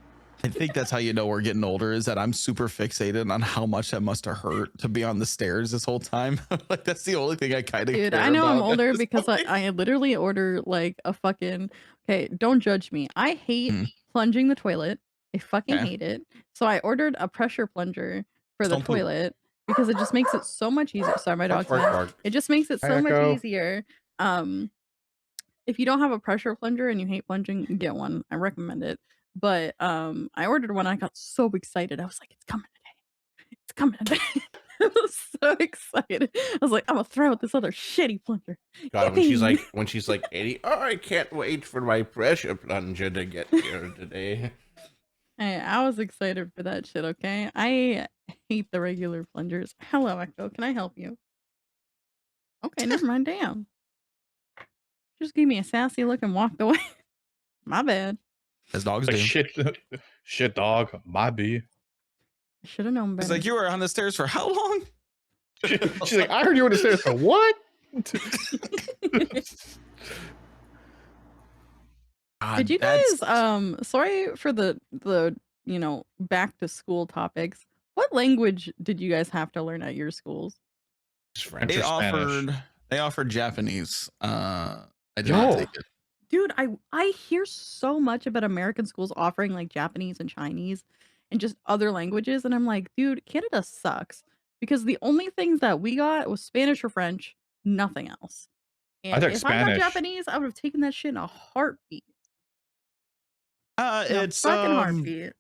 I think that's how you know we're getting older, is that I'm super fixated on how much that must have hurt to be on the stairs this whole time. Like that's the only thing I kind of Dude, care I know I'm about at older this because point. I literally order like a fucking okay, don't judge me. I hate Mm. plunging the toilet. I fucking Okay. hate it. So I ordered a pressure plunger for the Don't poop. toilet because it just makes it so much easier. Sorry, my dog's Bark, mad. bark. It just makes it Hi, so much Echo. easier. If you don't have a pressure plunger and you hate plunging, get one. I recommend it. But I ordered one. I got so excited. I was like, it's coming today. It's coming today. I was so excited. I was like, I'm gonna throw out this other shitty plunger. God, when she's like 80, oh, I can't wait for my pressure plunger to get here today. Hey, I was excited for that shit, okay? I hate the regular plungers. Hello, Echo. Can I help you? Okay, never mind. Damn. Just gave me a sassy look and walked away. My bad. As dogs Like do. shit dog, my B. I should have known better. It's like, you were on the stairs for how long? She's like, I heard you on the stairs for what? Did you that's- guys sorry for the back to school topics. What language did you guys have to learn at your schools? French they or Spanish? offered Japanese. I did not Yo. take it. Dude, I hear so much about American schools offering like Japanese and Chinese and just other languages, and I'm like, dude, Canada sucks because the only things that we got was Spanish or French, nothing else. And took if I got Spanish. Japanese, I would have taken that shit in a heartbeat. In a It's fucking heartbeat.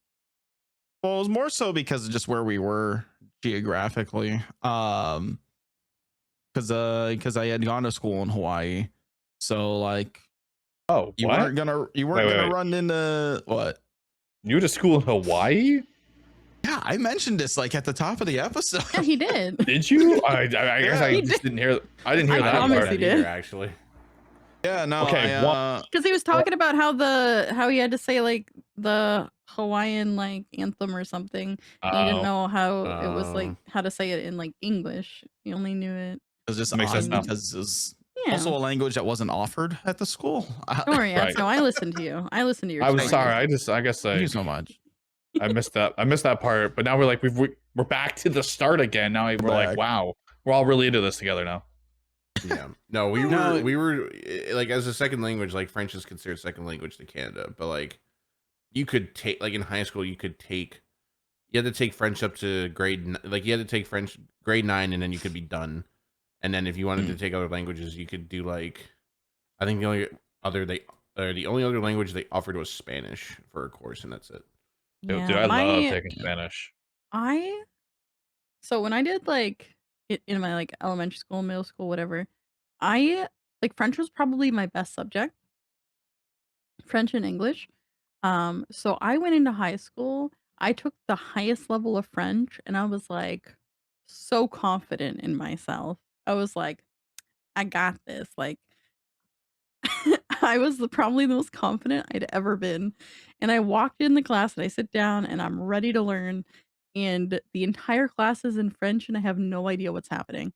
well, it was more so because of just where we were geographically. Because I had gone to school in Hawaii, so like Oh, you what? weren't gonna Wait. run into what? You went to school in Hawaii? Yeah, I mentioned this like at the top of the episode. Yeah, he did. Did you? I guess I just didn't hear. I didn't hear I that promise part. he did. Either, actually. Yeah, no. Okay, Because he was talking about how he had to say like the Hawaiian like anthem or something. And he didn't know how it was like how to say it in like English. He only knew it. It was just Makes sense odd now. because it was Yeah. also a language that wasn't offered at the school. Don't worry, Right. no, I listened to you. I listened to your I was story. sorry. I guess Thank you so much. I missed that. I missed that part. But now we're like we're back to the start again. Now we're like, wow, we're all really into this together now. Yeah. No, we were like, as a second language, like French is considered second language to Canada, but like you could take, like in high school, you had to take French up to like you had to take French grade 9 and then you could be done. And then if you wanted to take other languages, you could do like, I think the only other language they offered was Spanish for a course, and that's it. Dude, I love taking Spanish. So when I did like in my like elementary school, middle school, whatever, I like French was probably my best subject. French and English. So I went into high school. I took the highest level of French and I was like so confident in myself. I was like, I got this. Like I was probably the most confident I'd ever been. And I walked in the class and I sit down and I'm ready to learn. And the entire class is in French and I have no idea what's happening.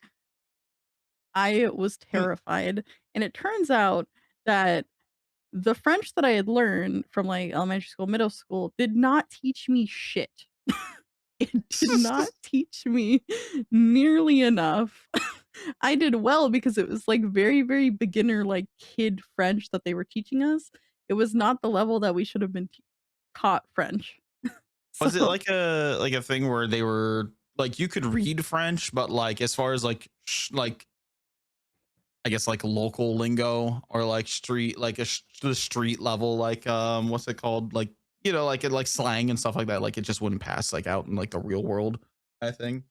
I was terrified. And it turns out that the French that I had learned from like elementary school, middle school did not teach me shit. It did not teach me nearly enough. I did well because it was like very, very beginner, like kid French that they were teaching us. It was not the level that we should have been taught French. Was it like a thing where they were like you could read French, but like as far as like I guess like local lingo or like street like the street level like what's it called, like you know like slang and stuff like that, like it just wouldn't pass like out in like the real world, I think.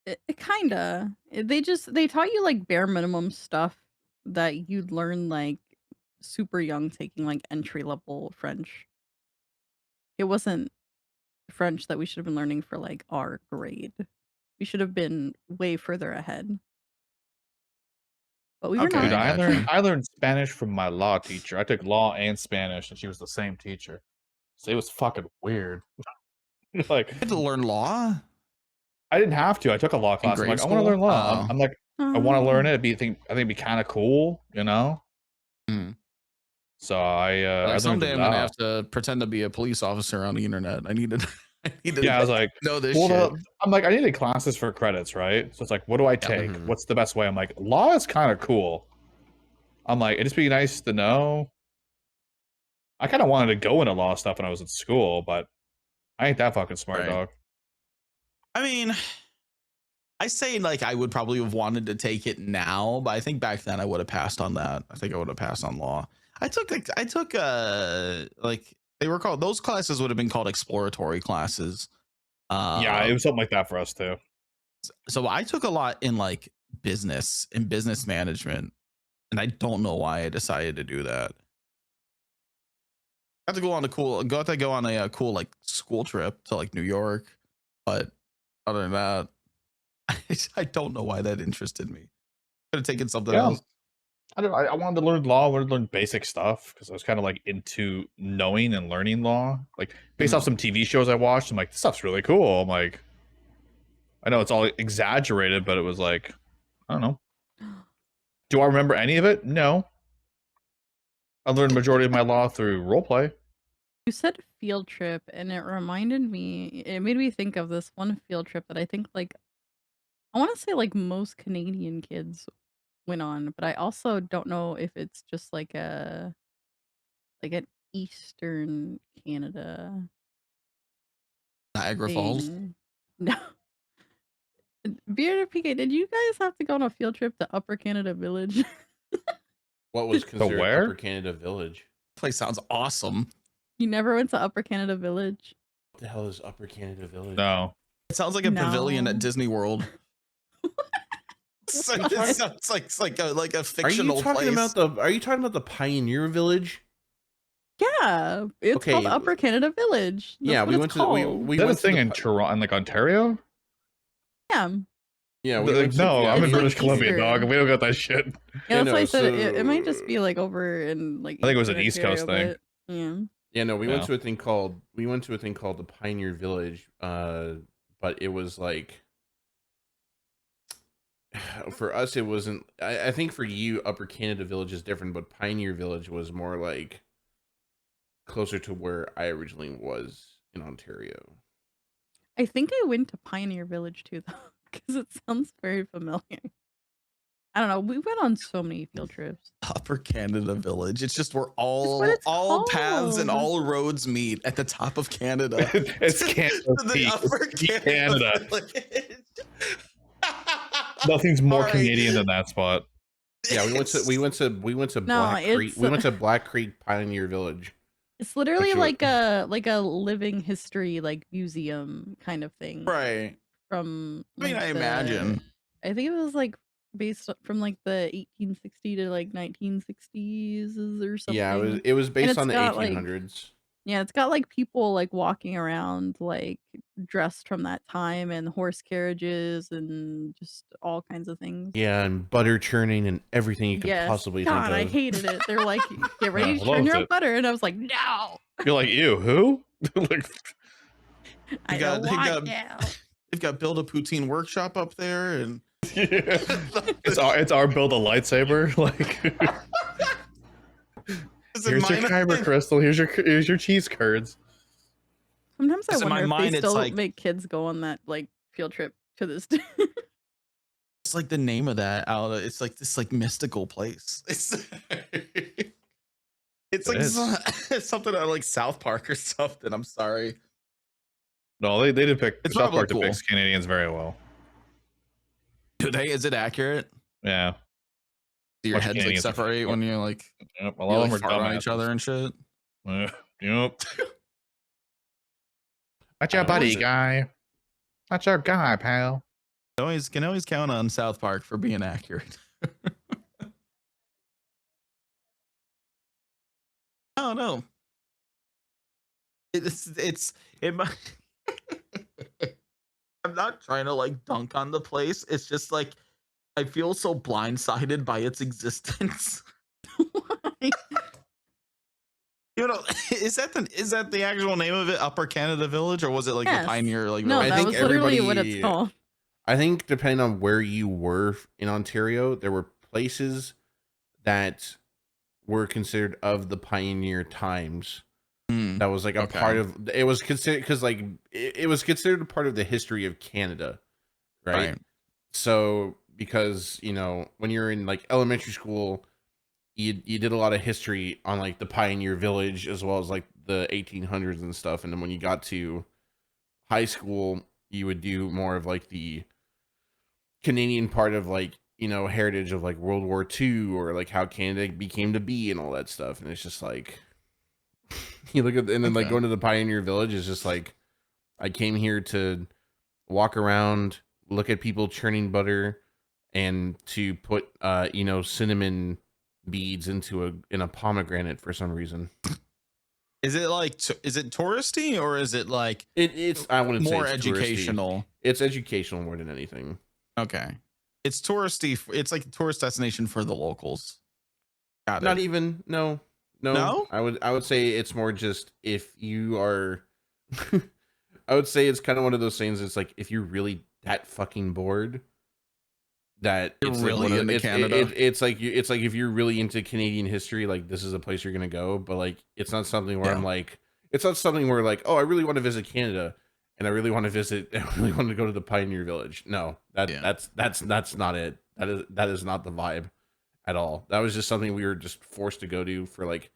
It kinda. They taught you like bare minimum stuff that you'd learn like super young, taking like entry level French. It wasn't French that we should have been learning for like our grade. We should have been way further ahead. But we were Okay, not. Dude, I learned Spanish from my law teacher. I took law and Spanish, and she was the same teacher. So it was fucking weird. Like You had to learn law? I didn't have to. I took a law class. I'm grade like, I want to learn school? law. Oh. I'm like, I want to learn it. I think it'd be kind of cool, you know. So I Like someday I'm learned gonna have to pretend to be a police officer on the internet. I needed Yeah, I was like, know this well, shit. I'm like, I needed classes for credits, right? So it's like, what do I take? What's the best way? I'm like, law is kind of cool. I'm like, it'd just be nice to know. I kind of wanted to go into law stuff when I was in school, but I ain't that fucking smart, Right. dog. I mean, I say like I would probably have wanted to take it now, but I think back then I would have passed on that. I think I would have passed on law. I took like they were called, those classes would have been called exploratory classes. Yeah, it was something like that for us too. So I took a lot in like business management, and I don't know why I decided to do that. I had to go on a cool like school trip to like New York, but other than that, I don't know why that interested me. Could have taken something else. I don't know. I wanted to learn law. I wanted to learn basic stuff because I was kind of like into knowing and learning law. Like based off some TV shows I watched, I'm like, this stuff's really cool. I'm like, I know it's all exaggerated, but it was like, I don't know. Do I remember any of it? No. I learned the majority of my law through roleplay. You said field trip, and it made me think of this one field trip that I think like I want to say like most Canadian kids went on, but I also don't know if it's just like an Eastern Canada Niagara Falls. thing. No. Beard PK, did you guys have to go on a field trip to Upper Canada Village? What was considered where? Upper Canada Village? Place sounds awesome. You never went to Upper Canada Village? What the hell is Upper Canada Village? No. It sounds like a pavilion at No. Disney World. So it sounds like a fictional place. Are you talking about the Pioneer Village? Yeah, it's called Okay. Upper Canada Village. That's Yeah, what we it's went to called. we Is that a went to thing the in Toronto, in like Ontario? Yeah, yeah we Like, went to no, yeah, I'm we in It's like British Columbia, dog. Easter. We don't got that shit. Yeah, that's why no, I said it might so just be like over in like I think it was an Eastern East Coast Ontario, thing. but yeah. yeah no we went Yeah. to a thing called the Pioneer Village, but it was like for us it wasn't. I think for you Upper Canada Village is different, but Pioneer Village was more like closer to where I originally was in Ontario. I think I went to Pioneer Village too, though, because it sounds very familiar. I don't know. We went on so many field trips. Upper Canada Village. It's just where what it's all paths and called. all roads meet at the top of Canada. It's Canada. The Upper Canada. Village. Nothing's more All right. Canadian than that spot. Yeah, we went to No, Black Creek. it's We went to Black Creek Pioneer Village. it's literally Actually- like a living history like museum kind of thing. Right. From I mean, like, I imagine. I think it was like based from like the 1860 to like 1960s or something. Yeah, it was based it's on the got, like- 1800s. Yeah, it's got like people like walking around like dressed from that time and horse carriages and just all kinds of things. Yeah, and butter churning and everything you could Yes. possibly God, I think of. hated it. They're like, get ready Yeah, to loved churn your own it. butter, and I was like, no, You're like, ew, who? Like, I got- don't they want got- now. They've got Build a Poutine Workshop up there, and it's our build a lightsaber. Like, Is it here's your mine? kyber crystal. Here's your cheese curds. Sometimes I So in my wonder if mind, they it's still like- make kids go on that like field trip to this day. It's like the name of that out. It's like this like mystical place. It's like it's something out of like South Park or something. I'm sorry. No, they did pick It's South probably Park cool. depicts Canadians very well. Do they? Is it accurate? Yeah. Do your Bunch of heads like Canadians are separate fucked. when you're like Yep. A you lot of like them fart are on each other and shit? Yep. That's your What buddy, is it? guy. That's our guy, pal. Can always count on South Park for being accurate. I don't know. It might. I'm not trying to like dunk on the place. It's just like I feel so blindsided by its existence. You know, is that the actual name of it, Upper Canada Village, or was it like Yes. the Pioneer like No, I village? that think was literally what everybody- it's called. I think depending on where you were in Ontario, there were places that were considered of the pioneer times. Hmm. That was like a Okay. part of it was considered because like it was considered a part of the history of Canada, right? So because when you're in like elementary school, you did a lot of history on like the Pioneer Village as well as like the 1800s and stuff, and then when you got to high school, you would do more of like the Canadian part of like heritage of like World War II or like how Canada became to be and all that stuff, and it's just like you look at and then like Okay. going to the Pioneer Village is just like I came here to walk around, look at people churning butter, and to put cinnamon beads in a pomegranate for some reason. Is it like is it touristy or is it like It's I wouldn't more say it's touristy. educational? It's educational more than anything. Okay, it's touristy. It's like a tourist destination for the locals. Got Not it. even no. No? I would say it's more just if you are I would say it's kind of one of those things. It's like if you're really that fucking bored, that You're it's really like into Canada. It's like if you're really into Canadian history, like this is a place you're gonna go. But like it's not something where Yeah. I'm like, it's not something where like, oh, I really want to visit Canada, and I really want to go to the Pioneer Village. No, that's not it. That is not the vibe at all. That was just something we were just forced to go to for like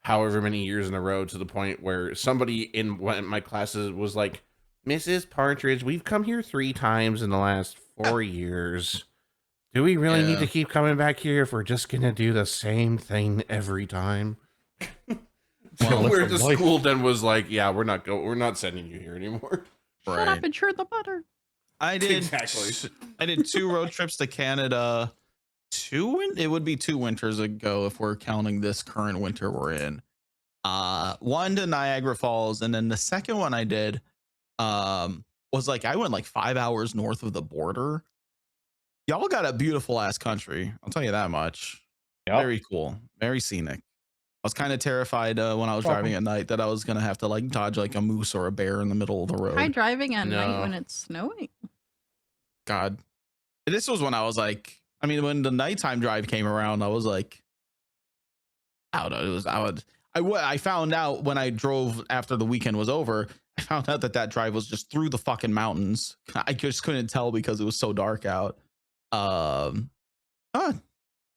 however many years in a row, to the point where somebody in one of my classes was like, Mrs. Partridge, we've come here 3 times in the last 4 years. Do we really need Yeah. to keep coming back here if we're just gonna do the same thing every time? Well, Where that's the life. school then was like, yeah, we're not sending you here anymore. Shut up and churn the butter. I did Exactly. I did 2 road trips to Canada. It would be 2 winters ago if we're counting this current winter we're in. One to Niagara Falls, and then the second one I did was like I went like 5 hours north of the border. Y'all got a beautiful ass country, I'll tell you that much. Yep. Very cool, very scenic. I was kind of terrified when I was driving at night that I was gonna have to like dodge like a moose or a bear in the middle of the road. Try driving at night when it's snowing. God, this was when I was like, I mean, when the nighttime drive came around, I was like, I don't know. It was I found out when I drove after the weekend was over. I found out that drive was just through the fucking mountains. I just couldn't tell because it was so dark out.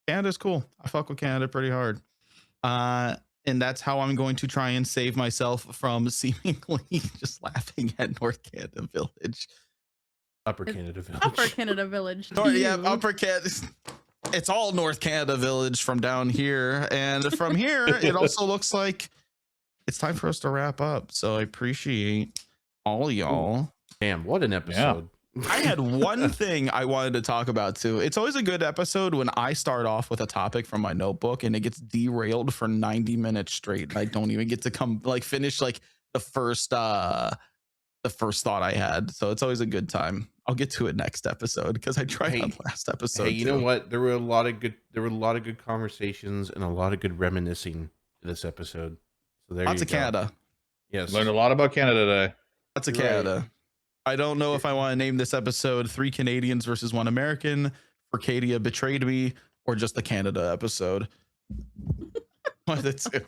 Canada's cool. I fuck with Canada pretty hard. And that's how I'm going to try and save myself from seemingly just laughing at North Canada Village. Upper Canada Village. Upper Canada Village. Yeah, Upper Canada. It's all North Canada Village from down here. And from here, it also looks like it's time for us to wrap up. So I appreciate all y'all. Damn, what an episode. Yeah. I had one thing I wanted to talk about too. It's always a good episode when I start off with a topic from my notebook and it gets derailed for 90 minutes straight. And I don't even get to finish like the first thought I had. So it's always a good time. I'll get to it next episode because I tried on last episode. Hey, you know what? There were a lot of good conversations and a lot of good reminiscing in this episode. So there Lots you of go. Canada. Yes. Learned a lot about Canada today. Lots of Canada. Right. I don't know if I want to name this episode 3 Canadians versus 1 American, Furcadia betrayed me, or just the Canada episode. One of the two.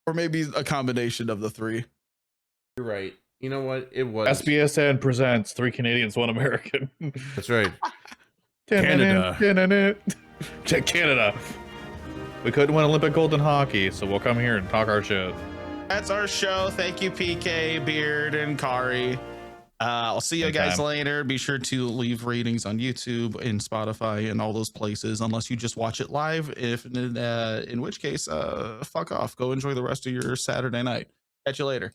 Or maybe a combination of the 3. You're right. You know what? It was SBSN presents 3 Canadians, 1 American. That's right. Canada. Canada. We couldn't win Olympic gold in hockey, so we'll come here and talk our shit. That's our show. Thank you, PK, Beard, and Kari. I'll see you guys later. Be sure to leave ratings on YouTube and Spotify and all those places, unless you just watch it live. In which case, fuck off. Go enjoy the rest of your Saturday night. Catch you later.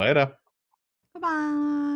Later. Bye-bye.